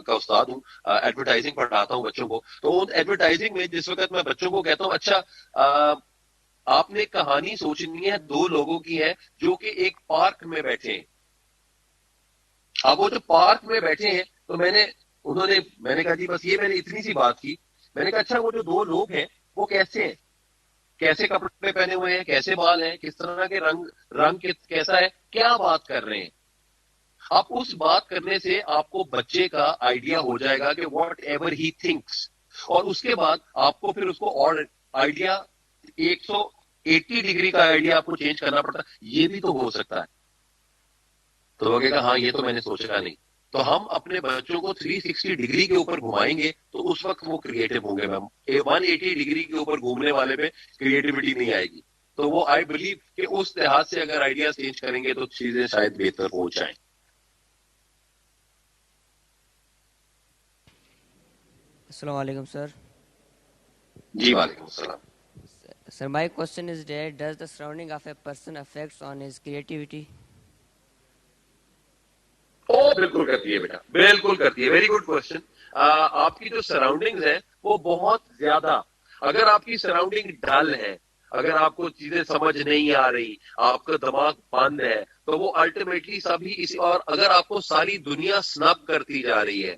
[SPEAKER 5] کا استاد ہوں, ایڈورٹائزنگ پڑھاتا ہوں بچوں کو, تو ایڈورٹائزنگ میں جس وقت میں بچوں کو کہتا ہوں اچھا آپ نے کہانی سوچنی ہے 2 لوگوں کی ہے جو کہ ایک پارک میں بیٹھے ہیں. اب وہ جو پارک میں بیٹھے ہیں تو میں نے کہا جی بس یہ میں نے اتنی سی بات کی. میں نے کہا اچھا وہ جو 2 لوگ ہیں وہ کیسے ہیں, کیسے کپڑے پہنے ہوئے ہیں, کیسے بال ہیں, کس طرح کے رنگ کیسا ہے, کیا بات کر رہے ہیں. اب اس بات کرنے سے آپ کو بچے کا آئیڈیا ہو جائے گا کہ واٹ ایور ہی تھنکس, اور اس کے بعد آپ کو پھر اس کو اور آئیڈیا 180 ڈگری کا آئیڈیا آپ کو چینج کرنا پڑتا ہے. یہ بھی تو ہو سکتا ہے. تو وہ کہے گا ہاں یہ تو میں نے سوچا نہیں. تو ہم اپنے بچوں کو 360 ڈگری کے اوپر گھمائیں گے تو اس وقت وہ کریٹو ہوں گے. میم 180 ڈگری کے اوپر گھومنے والے میں کریٹیوٹی نہیں آئے گی. تو وہ آئی بلیو کہ اس لحاظ سے اگر آئیڈیاز چینج کریں گے تو چیزیں شاید بہتر ہو جائیں.
[SPEAKER 13] السلام علیکم سر.
[SPEAKER 5] جی وعلیکم السلام.
[SPEAKER 13] Sir, my question is that does the surrounding of a person affects on his creativity?
[SPEAKER 5] بالکل کرتی ہے بیٹا, بالکل کرتی ہے. Very good question. آپ کی جو سراؤنڈنگز ہیں وہ بہت زیادہ, اگر آپ کی سراؤنڈنگ ڈل ہے, اگر آپ کو چیزیں سمجھ نہیں آ رہی, آپ کا دماغ بند ہے, تو وہ الٹیمیٹلی سبھی اسی, اور اگر آپ کو ساری دنیا سنب کرتی جا رہی ہے,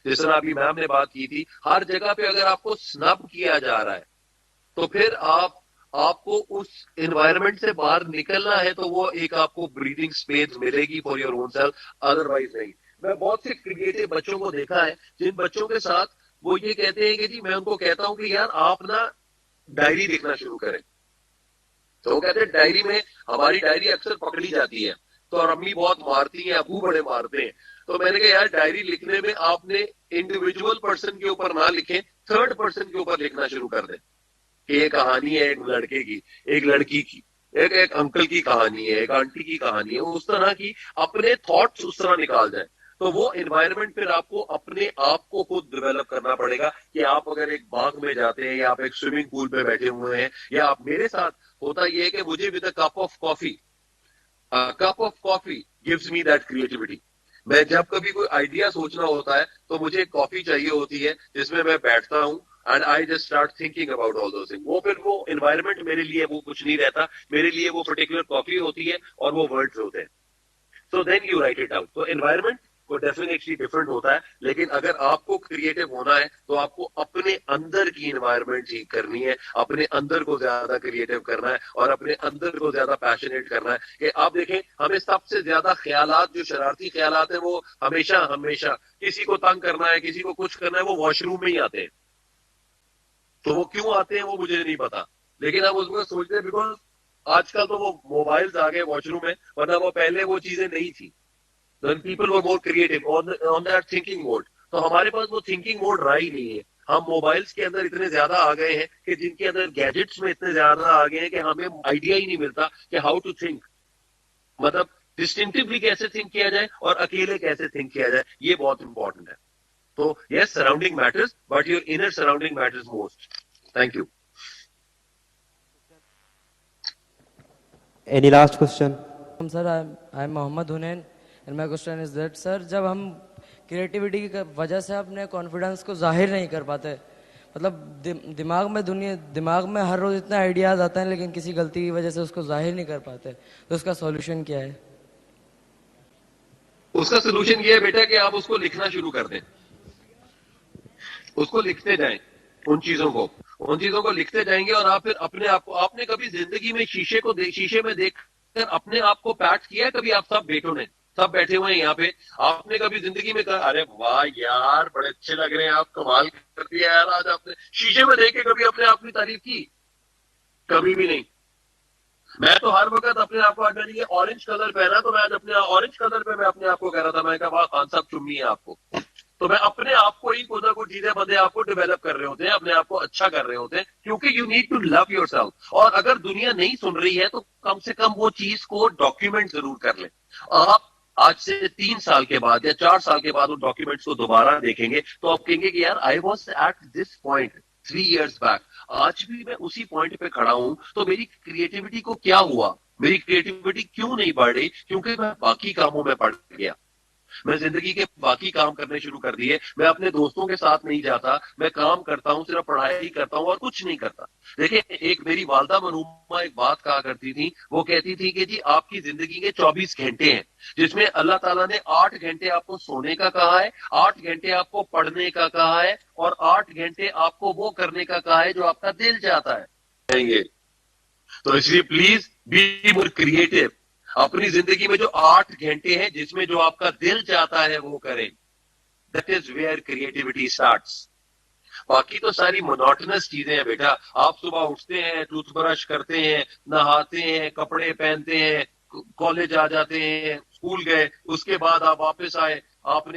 [SPEAKER 5] جس طرح ابھی میم نے بات کی تھی, ہر جگہ پہ اگر آپ کو سنب کیا جا رہا ہے تو پھر آپ کو اس انوائرمنٹ سے باہر نکلنا ہے تو وہ ایک آپ کو بریدنگ اسپیس ملے گی for your own self, otherwise نہیں. میں بہت سے کریٹو بچوں کو دیکھا ہے جن بچوں کے ساتھ وہ یہ کہتے ہیں کہ جی میں ان کو کہتا ہوں کہ یار آپ نا ڈائری لکھنا شروع کریں, تو وہ کہتے ہیں ڈائری میں, ہماری ڈائری اکثر پکڑی جاتی ہے تو اور امی بہت مارتی ہیں, ابو بڑے مارتے ہیں. تو میں نے کہا یار ڈائری لکھنے میں آپ نے انڈیویجول پرسن کے اوپر نہ لکھیں, 3rd پرسن کے اوپر لکھنا شروع کر دیں کہ یہ کہانی ہے ایک لڑکے کی, ایک لڑکی کی, ایک انکل کی کہانی ہے, ایک آنٹی کی کہانی ہے. اس طرح کی اپنے تھاٹس اس طرح نکال جائیں. تو وہ انوائرمنٹ پھر آپ کو اپنے آپ کو خود ڈیولپ کرنا پڑے گا کہ آپ اگر ایک باغ میں جاتے ہیں یا آپ ایک سوئمنگ پول پہ بیٹھے ہوئے ہیں یا آپ میرے ساتھ ہوتا یہ ہے کہ مجھے with a cup of coffee gives me that creativity. میں جب کبھی کوئی آئیڈیا سوچنا ہوتا ہے تو مجھے کافی چاہیے ہوتی ہے جس میں بیٹھتا ہوں and I just start thinking about all those thing. وہ پھر وہ انوائرمنٹ میرے لیے وہ کچھ نہیں رہتا, میرے لیے وہ پرٹیکولر کافی ہوتی ہے اور وہ ورڈز ہوتے ہیں. So then you write it out. تو انوائرمنٹ کو ڈیفینیٹلی ڈفرنٹ ہوتا ہے, لیکن اگر آپ کو کریٹو ہونا ہے تو آپ کو اپنے اندر کی انوائرمنٹ ٹھیک کرنی ہے, اپنے اندر کو زیادہ کریٹو کرنا ہے اور اپنے اندر کو زیادہ پیشنیٹ کرنا ہے. کہ آپ دیکھیں ہمیں سب سے زیادہ خیالات, جو شرارتی خیالات ہیں, وہ ہمیشہ کسی کو تنگ کرنا ہے, کسی کو کچھ کرنا ہے, وہ واش روم میں ہی آتے ہیں. تو وہ کیوں آتے ہیں وہ مجھے نہیں پتا, لیکن ہم اس کو سوچتے ہیں بیکاز آج کل تو وہ موبائلز آ گئے واش روم میں, ورنہ وہ پہلے وہ چیزیں نہیں تھی. Then people were more creative on that thinking mode. تو ہمارے پاس وہ thinking mode رہا ہی نہیں ہے. ہم موبائلز کے اندر اتنے زیادہ آ گئے ہیں کہ جن کے اندر گیجٹس میں اتنے زیادہ آ گئے ہیں کہ ہمیں آئیڈیا ہی نہیں ملتا کہ ہاؤ ٹو تھنک, مطلب ڈسٹنکٹیولی کیسے تھنک کیا جائے اور اکیلے کیسے تھنک کیا جائے, یہ بہت امپورٹنٹ ہے. تو yes, surrounding matters but your inner surrounding matters most. Thank you.
[SPEAKER 1] Any last question?
[SPEAKER 11] Sir, I'm Mohammad Hunain and my question is that sir, جب ہم کریٹیوٹی کی وجہ سے اپنے کانفیڈنس کو ظاہر نہیں کر پاتے, مطلب دماغ میں ہر روز اتنے آئیڈیاز آتے ہیں لیکن کسی غلطی کی وجہ سے اس کو ظاہر نہیں کر پاتے, تو اس کا سولوشن کیا ہے؟
[SPEAKER 5] اس کا سولوشن یہ ہے بیٹا کہ آپ اس کو لکھنا شروع کر دیں, اس کو لکھتے جائیں, ان چیزوں کو لکھتے جائیں گے. اور آپ پھر اپنے آپ کو, آپ نے کبھی زندگی میں شیشے میں دیکھ کر اپنے آپ کو پیٹ کیا ہے؟ کبھی آپ سب بیٹھے ہوئے ہیں یہاں پہ, آپ نے کبھی زندگی میں کہا ارے واہ یار بڑے اچھے لگ رہے ہیں آپ, کمال کر دیا یار آج آپ نے, شیشے میں دیکھ کے کبھی اپنے آپ کی تعریف کی؟ کبھی بھی نہیں. میں تو ہر وقت اپنے آپ کو, آج میں نے یہ اورنج کلر پہنا تو میں آج اپنے اورنج کلر پہ میں اپنے آپ کو کہہ رہا تھا, میں کہا واہ خان صاحب چمنی ہے آپ کو. تو میں اپنے آپ کو ہی کوئی نہ کوئی چیزیں بندے آپ کو ڈیولپ کر رہے ہوتے ہیں, اپنے آپ کو اچھا کر رہے ہوتے ہیں, کیونکہ you need to love yourself. اور اگر دنیا نہیں سن رہی ہے تو کم سے کم وہ چیز کو ڈاکیومنٹ ضرور کر لیں. آپ آج سے 3 سال کے بعد یا 4 سال کے بعد ان ڈاکیومنٹس کو دوبارہ دیکھیں گے تو آپ کہیں گے کہ یار I was at this point 3 years back, آج بھی میں اسی پوائنٹ پہ کھڑا ہوں. تو میری کریٹیوٹی کو کیا ہوا, میری کریٹیوٹی کیوں نہیں بڑھ رہی؟ کیونکہ میں باقی کاموں میں پڑ گیا, میں زندگی کے باقی کام کرنے شروع کر دیے. میں اپنے دوستوں کے ساتھ نہیں جاتا, میں کام کرتا ہوں, صرف پڑھائی کرتا ہوں اور کچھ نہیں کرتا. دیکھیں ایک میری والدہ مرحومہ ایک بات کہا کرتی تھی, وہ کہتی تھی کہ جی آپ کی زندگی کے 24 گھنٹے ہیں جس میں اللہ تعالیٰ نے 8 گھنٹے آپ کو سونے کا کہا ہے, 8 گھنٹے آپ کو پڑھنے کا کہا ہے, اور 8 گھنٹے آپ کو وہ کرنے کا کہا ہے جو آپ کا دل چاہتا ہے. تو اس لیے پلیز بی مور کریٹو. اپنی زندگی میں جو 8 گھنٹے ہیں جس میں جو آپ کا دل چاہتا ہے وہ کریں. That is where creativity starts. باقی تو ساری مونوٹنس چیزیں ہیں بیٹا. آپ صبح اٹھتے ہیں, ٹوتھ برش کرتے ہیں, نہاتے ہیں, کپڑے پہنتے ہیں, کالج آ جاتے ہیں, اسکول گئے, اس کے بعد آپ واپس آئے, آپ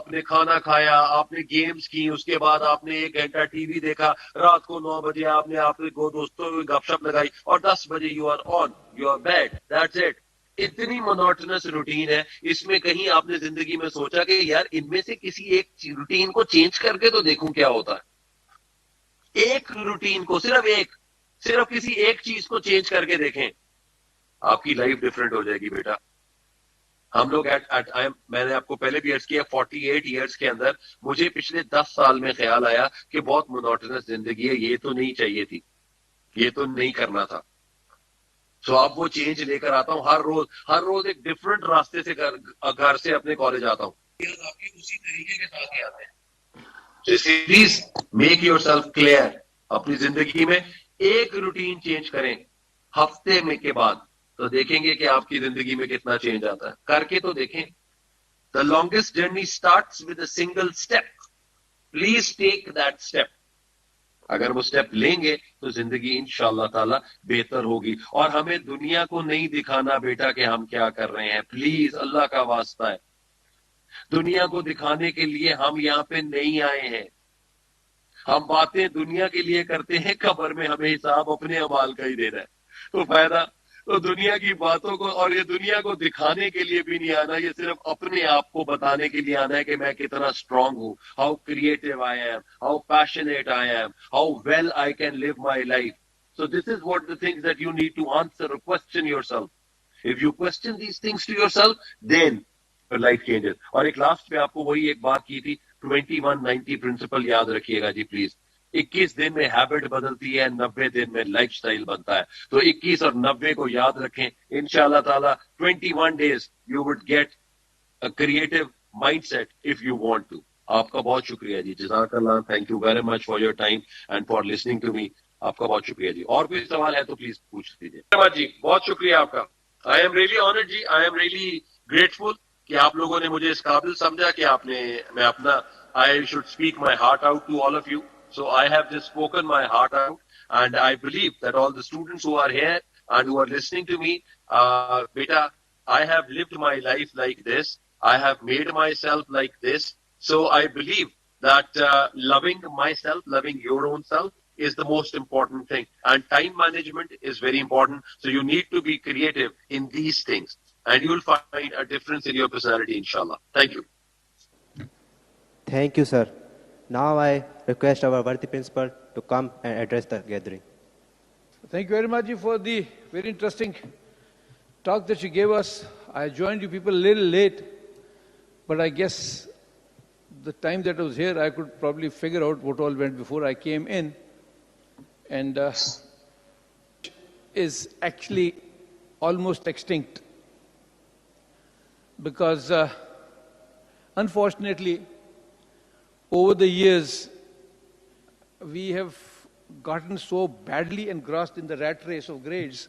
[SPEAKER 5] نے کھانا کھایا, آپ نے گیمز کی, اس کے بعد آپ نے 1 گھنٹہ ٹی وی دیکھا, رات کو 9 بجے آپ نے دوستوں کو گپ شپ لگائی, اور 10 بجے you are on your bed. That's it. اتنی مونوٹنس روٹین ہے. اس میں کہیں آپ نے زندگی میں سوچا کہ یار ان میں سے کسی ایک روٹین کو چینج کر کے تو دیکھوں کیا ہوتا ہے. ایک روٹین کو, صرف کسی ایک چیز کو چینج کر کے دیکھیں, آپ کی لائف ڈفرینٹ ہو جائے گی بیٹا. ہم لوگ میں نے آپ کو پہلے بھی عرض کیا 48 ایئرس کے اندر مجھے پچھلے 10 سال میں خیال آیا کہ بہت مونوٹنس زندگی ہے, یہ تو نہیں چاہیے تھی, یہ تو نہیں کرنا تھا. تو آپ وہ چینج لے کر آتا ہوں. ہر روز ایک ڈفرنٹ راستے سے گھر سے اپنے کالج آتا ہوں. آپ کی اسی طریقے کے ساتھ ہی آتے ہیں. Please make your self clear. اپنی زندگی میں ایک روٹین چینج کریں ہفتے میں کے بعد, تو دیکھیں گے کہ آپ کی زندگی میں کتنا چینج آتا ہے. کر کے تو دیکھیں. The longest journey starts with a single step. Please take that step. اگر وہ اسٹیپ لیں گے تو زندگی انشاءاللہ تعالی بہتر ہوگی. اور ہمیں دنیا کو نہیں دکھانا بیٹا کہ ہم کیا کر رہے ہیں. پلیز اللہ کا واسطہ ہے, دنیا کو دکھانے کے لیے ہم یہاں پہ نہیں آئے ہیں. ہم باتیں دنیا کے لیے کرتے ہیں, قبر میں ہمیں حساب اپنے اعمال کا ہی دینا ہے. تو تو دنیا کی باتوں کو اور یہ دنیا کو دکھانے کے لیے بھی نہیں آنا, یہ صرف اپنے آپ کو بتانے کے لیے آنا ہے کہ میں کتنا اسٹرانگ ہوں, how creative I am, how passionate I am, how well I can live my life. So this is what the things that you need to answer or question yourself. If you question these things to yourself, then your life changes. اور ایک last پہ آپ کو وہی ایک بات کی تھی, 21-90 پرنسپل یاد رکھیے گا جی پلیز. 21 دن میں ہیبٹ بدلتی ہے, 90 دن میں لائف سٹائل بنتا ہے. تو 21 اور 90 کو یاد رکھیں. انشاءاللہ تعالی 21 days you would get a creative mindset if you want to. آپ کا بہت شکریہ جی, جزاک اللہ, thank you very much for your time and for listening to me. آپ کا بہت شکریہ جی. اور کوئی سوال ہے تو پلیز پوچھ لیجیے. جی بہت شکریہ آپ کا. آئی ایم ریئلی آنرڈ جی, آئی ایم ریئلی گریٹفل کہ آپ لوگوں نے مجھے اس قابل سمجھا کہ آپ نے, میں اپنا, I should speak my heart out to all of you. So I have just spoken my heart out, and I believe that all the students who are here and who are listening to me, beta, I have lived my life like this. I have made myself like this. So I believe that loving myself, loving your own self is the most important thing. And time management is very important. So you need to be creative in these things. And you will find a difference in your personality, inshallah. Thank you.
[SPEAKER 1] Thank you, sir. Now I request our worthy principal to come and address the gathering.
[SPEAKER 14] Thank you very much for the very interesting talk that you gave us. I joined you people a little late, but I guess the time that I was here, I could probably figure out what all went before I came in. And is actually almost extinct. Because unfortunately, over the years, we have gotten so badly engrossed in the rat race of grades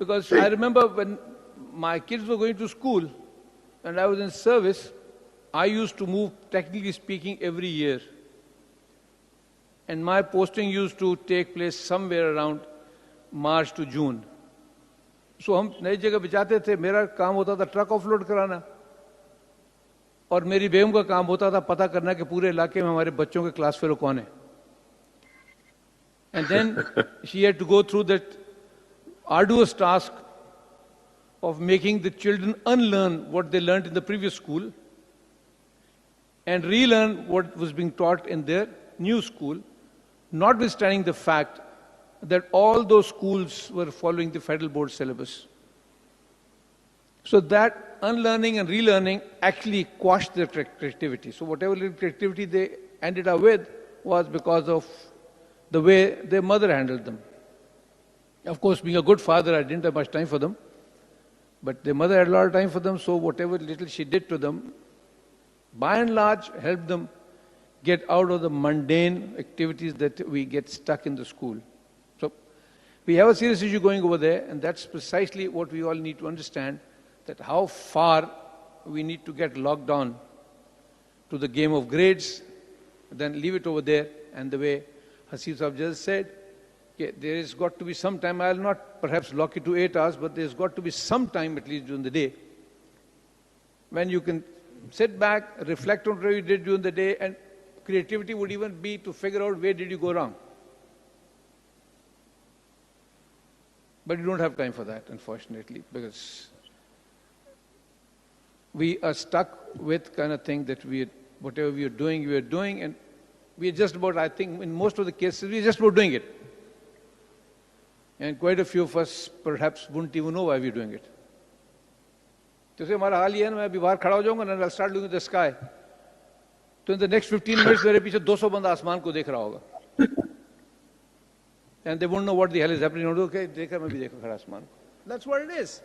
[SPEAKER 14] Because I remember when my kids were going to school and I was in service, I used to move, technically speaking, every year. And my posting used to take place somewhere around March to June. So ہم نئی جگہ بچاتے تھے. میرا کام ہوتا تھا truck of load کرانا, اور میری بیگم کا کام ہوتا تھا پتہ کرنا کہ پورے علاقے میں ہمارے بچوں کے کلاس فیلو کون ہیں. And then she had to go through that arduous task of making the children unlearn what they learned in the previous school and relearn what was being taught in their new school, notwithstanding the fact that all those schools were following the federal board syllabus. So that unlearning and relearning actually quashed their creativity. So whatever little creativity they ended up with was because of the way their mother handled them. Of course, being a good father, I didn't have much time for them. But their mother had a lot of time for them, so whatever little she did to them, by and large, helped them get out of the mundane activities that we get stuck in the school. So we have a serious issue going over there, and that's precisely what we all need to understand, that how far we need to get locked on to the game of grades, then leave it over there. And the way Hasib Sahab just said, there has got to be some time. I'll not perhaps lock it to 8 hours, but there's got to be some time at least during the day when you can sit back, reflect on what you did during the day, and creativity would even be to figure out where did you go wrong. But you don't have time for that, unfortunately, because we are stuck with kind of thing that whatever we are doing, and we are just about, I think, in most of the cases, we are just about doing it. And quite a few of us perhaps wouldn't even know why we're doing it. تو ہمارا حال یہ ہے نا, میں ابھی باہر کھڑا ہو جاؤں گا, and I'll start looking at the sky. تو in the next 15 minutes میرے پیچھے 200 بندہ آسمان کو دیکھ رہا ہوگا. And they won't know what the hell is happening. Okay, دیکھا, میں بھی دیکھا کھڑا آسمان کو. That's what it is.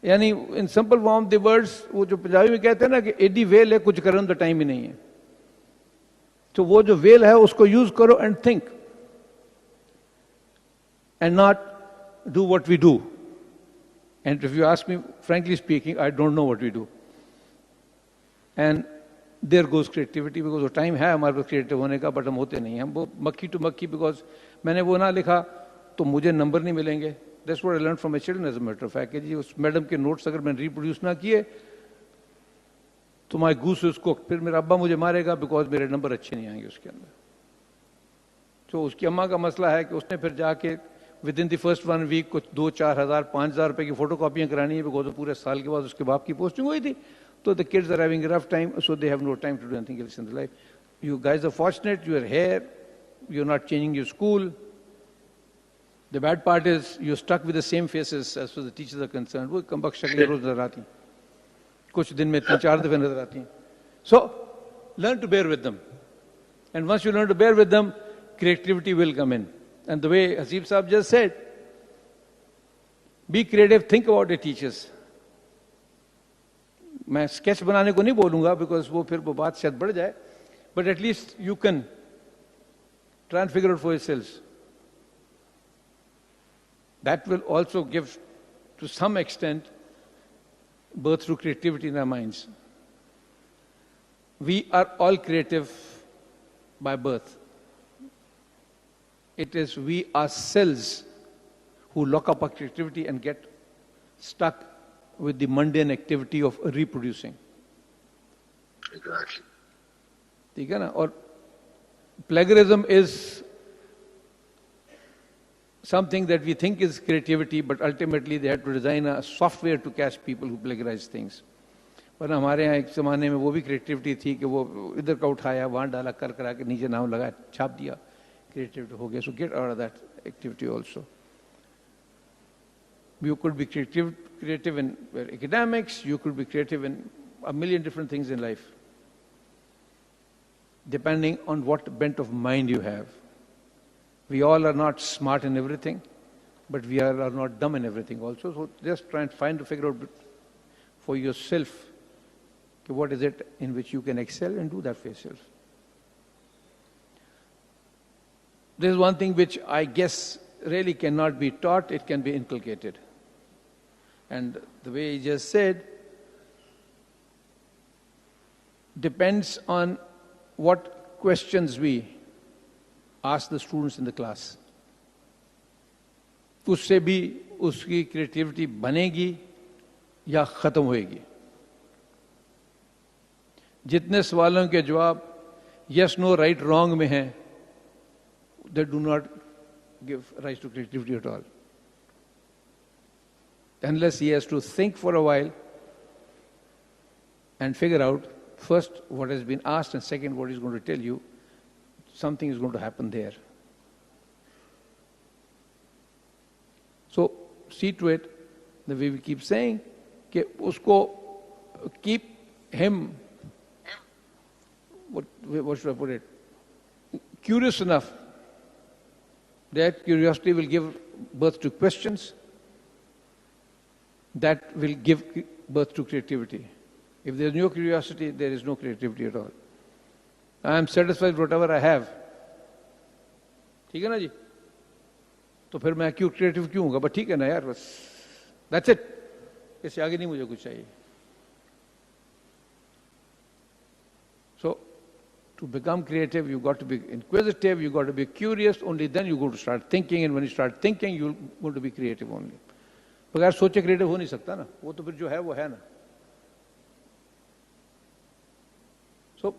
[SPEAKER 14] یعنی in simple form the words, وہ جو پنجابی میں کہتے ہیں نا کہ ایڈی ویل ہے کچھ کرنے کا ٹائم ہی نہیں ہے. تو وہ جو ویل ہے اس کو یوز کرو and think. And not do what we do. And if you ask me, frankly speaking, I don't know what we do. And there goes creativity, because وہ ٹائم ہے ہمارے پاس کریٹو ہونے کا, بٹ ہم ہوتے نہیں ہیں. ہم وہ مکھی ٹو مکھی, because میں نے وہ نہ لکھا تو مجھے نمبر نہیں ملیں گے. That's what I learned from my children as a matter of fact. کہ جی اس میڈم کے نوٹس اگر میں نے ریپروڈیوس نہ کیے تو my goose is cooked. پھر میرا ابا مجھے مارے گا بیکاز میرے نمبر اچھے نہیں آئیں گے اس کے اندر. تو اس کی اماں کا مسئلہ ہے کہ اس نے پھر جا کے with in the first 1 week کچھ 2-4 ہزار 5,000 روپے کی فوٹو کاپیاں کرانی ہے بیکاز پورے سال کے بعد اس کے باپ کی پوسٹنگ ہوئی تھی. تو the kids are having a rough time, so they have no time to do anything else in their life. You guys are fortunate, you are here, you're not changing your school. The bad part is you're stuck with the same faces as far as the teachers are concerned. وہ کم بخت شکلیں روز نظر آتی ہیں, کچھ دن میں 3-4 دفعہ نظر آتی ہیں. So learn to bear with them, and once you learn to bear with them, creativity will come in. And the way Haseeb Saab just said, be creative, think about your teachers. میں sketch بنانے کو نہیں بولوں گا because وہ پھر وہ بات شاید بڑھ جائے, but at least you can try and figure out for yourself. That will also give, to some extent, birth to creativity in our minds. We are all creative by birth. It is we ourselves who lock up our creativity and get stuck with the mundane activity of reproducing.
[SPEAKER 5] Exactly.
[SPEAKER 14] ٹھیک ہے نا. اور plagiarism is something that we think is creativity, but ultimately they had to design a software to catch people who plagiarize things. ورنہ ہمارے یہاں ایک زمانے میں وہ بھی کریٹیوٹی تھی کہ وہ ادھر کا اٹھایا وہاں ڈالا کر کرا کے نیچے نام لگایا چھاپ دیا, کریٹیوٹی ہو گیا. So get out of that activity also. You could be creative in academics, you could be creative in a million different things in life, depending on what bent of mind you have. We all are not smart in everything, but we are not dumb in everything also. So just try and figure out for yourself what is it in which you can excel and do that for yourself. There is one thing which I guess really cannot be taught, it can be inculcated. And the way he just said, depends on what questions we ask the students in the class. اس سے بھی اس کی creativity بنے گی یا ختم ہوئے گی. جتنے سوالوں کے جواب یس نو رائٹ رانگ میں ہیں, they do not give rise to creativity at all. Unless he has to think for a while and figure out first what has been asked and second what he's going to tell you, something is going to happen there. So see to it, the way we keep saying, کہ اس کو keep him, what should I put it, curious enough. That curiosity will give birth to questions. That will give birth to creativity. If there is no curiosity, there is no creativity at all. I am satisfied with whatever I have. ٹھیک ہے نا جی, تو پھر میں کیوں creative کیوں ہوں گا؟ بس ٹھیک ہے نا یار, بس دیٹس اٹ, اس سے آگے نہیں مجھے کچھ چاہیے. So to become creative, you've got to be inquisitive, you've got to be curious, only then you're going to start thinking, and when you start thinking, you're going to be creative only. بغیر سوچے creative ہو نہیں سکتا نا, وہ تو پھر جو ہے وہ ہے نا. So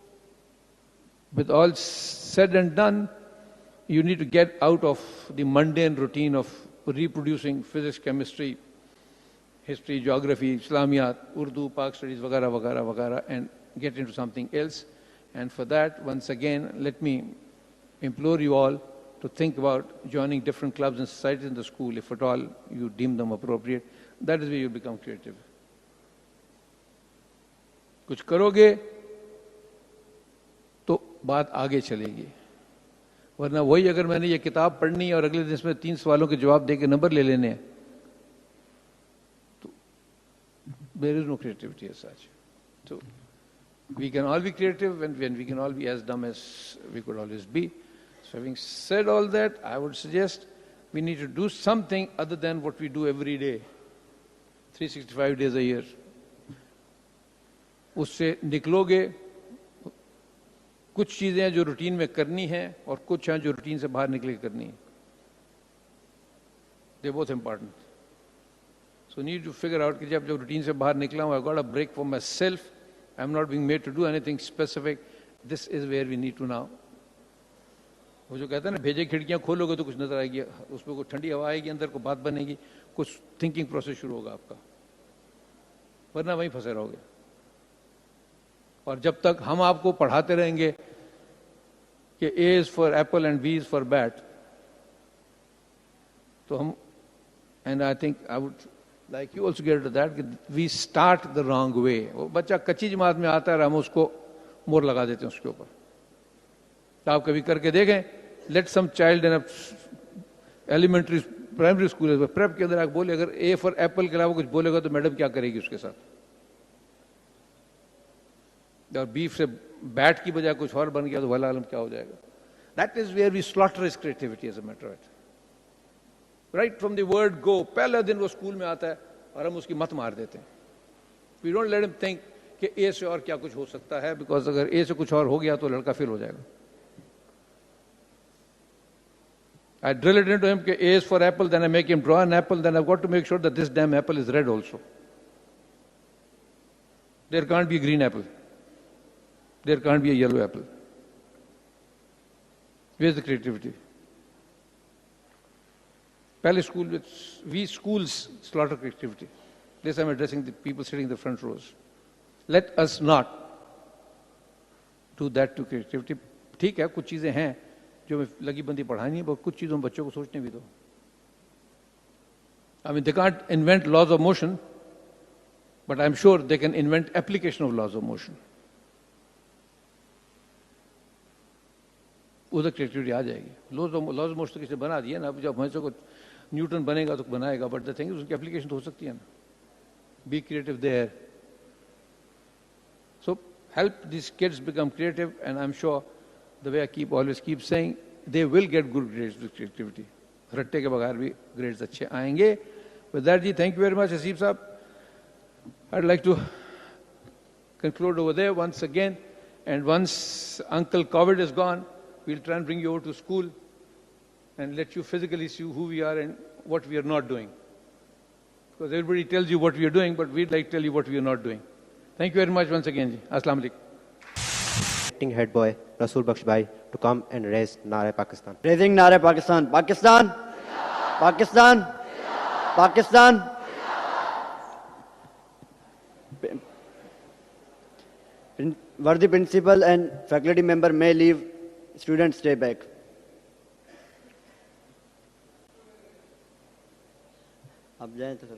[SPEAKER 14] with all said and done, you need to get out of the mundane routine of reproducing physics, chemistry, history, geography, Islamiyat, Urdu, Pak studies, vagara, vagara, vagara, and get into something else. And for that, once again, let me implore you all to think about joining different clubs and societies in the school, if at all you deem them appropriate. That is where you become creative. کچھ کرو گے تو بات آگے چلے گی, ورنہ وہی اگر میں نے یہ کتاب پڑھنی ہے اور اگلے دن اس میں 3 سوالوں کے جواب دے کے نمبر لے لینے ہیں, تو there is no creativity as such. So we can all be creative and we can all be as dumb as we could always be. So having said all that, I would suggest we need to do something other than what we do every day, 365 days a year. اس سے نکلو گے, کچھ چیزیں جو routine میں کرنی ہیں اور کچھ ہیں جو روٹین سے باہر نکل کے کرنی ہیں. They're both important. So need to figure out کہ جب روٹین سے باہر نکلا ہوں, I got a break for myself, I'm not being made to do anything specific. This is where we need to now. وہ جو کہتا ہے نا بھیجے کھڑکیاں کھولو گے تو کچھ نظر آئے گی, اس پہ کوئی ٹھنڈی ہوا آئے گی, اندر کو بات بنے گی, کچھ تھنکنگ پروسیس شروع ہوگا آپ کا, ورنہ وہیں پھنسے رہو گے. اور جب تک ہم آپ کو پڑھاتے رہیں گے کہ A is for apple and B is for bat, تو ہم, and I think I would like you also get to that, we start the wrong way. وہ بچہ کچی جماعت میں آتا ہے, ہم اس کو مور لگا دیتے ہیں اس کے اوپر. تو آپ کبھی کر کے دیکھیں, let some child in elementary primary school prep کے اندر آپ بولے, اگر اے فار ایپل کے علاوہ کچھ بولے گا تو میڈم کیا کرے گی اس کے ساتھ, اور بیف سے بیٹ کی بجائے کچھ اور بن گیا تو واللہ عالم کیا ہو جائے گا. That is where we slaughter his creativity as a matter of fact. Right from the word go, پہلا دن وہ اسکول میں آتا ہے اور ہم اس کی مت مار دیتے ہیں. وی ڈونٹ لیٹ ہم تھنک کہ اے سے اور کیا کچھ ہو سکتا ہے, بیکاز اگر اے سے کچھ اور ہو گیا تو لڑکا فیل ہو جائے گا. I drill it into him کہ A is for apple, then I make him draw an apple, then I've got to make sure that this damn apple is red also. There can't be a green apple. There can't be a yellow apple. Where's the creativity? Palace school, we schools slaughter creativity. This I'm addressing the people sitting in the front rows. Let us not do that to creativity. ٹھیک ہے, کچھ چیزیں ہیں جو میں لگی بندی پڑھانی ہے, کچھ چیزوں بچوں کو سوچنے بھی دو. I mean, they can't invent laws of motion, but I'm sure they can invent application of laws of motion. ادھر کریٹیوٹی آ جائے گی. لاز آف موشن تو کسی نے بنا دیا نا, اب جب ہمیشہ کو نیوٹن بنے گا تو بنائے گا, بٹ دا تھنگ اس کی اپلیکیشن تو ہو سکتی ہے نا. Be creative there. So help these kids become creative, and I'm sure the way I always keep saying, they will get good grades with creativity. رٹے کے بغیر بھی گریڈز اچھے آئیں گے. With that, ji, thank you very much, Haseeb Saab. I'd like to conclude over there once again, and once Uncle COVID is gone, we'll try and bring you over to school and let you physically see who we are and what we are not doing. Because everybody tells you what we are doing, but we'd like to tell you what we are not doing. Thank you very much once again, ji. Assalamu alaikum.
[SPEAKER 1] Acting head boy Rasul Baksh Bhai to come and raise Nare Pakistan.
[SPEAKER 4] Raising Nare Pakistan. Pakistan. Pakistan. Pakistan. Worthy principal and faculty member may leave. Students stay back. آپ جائیں تو پھر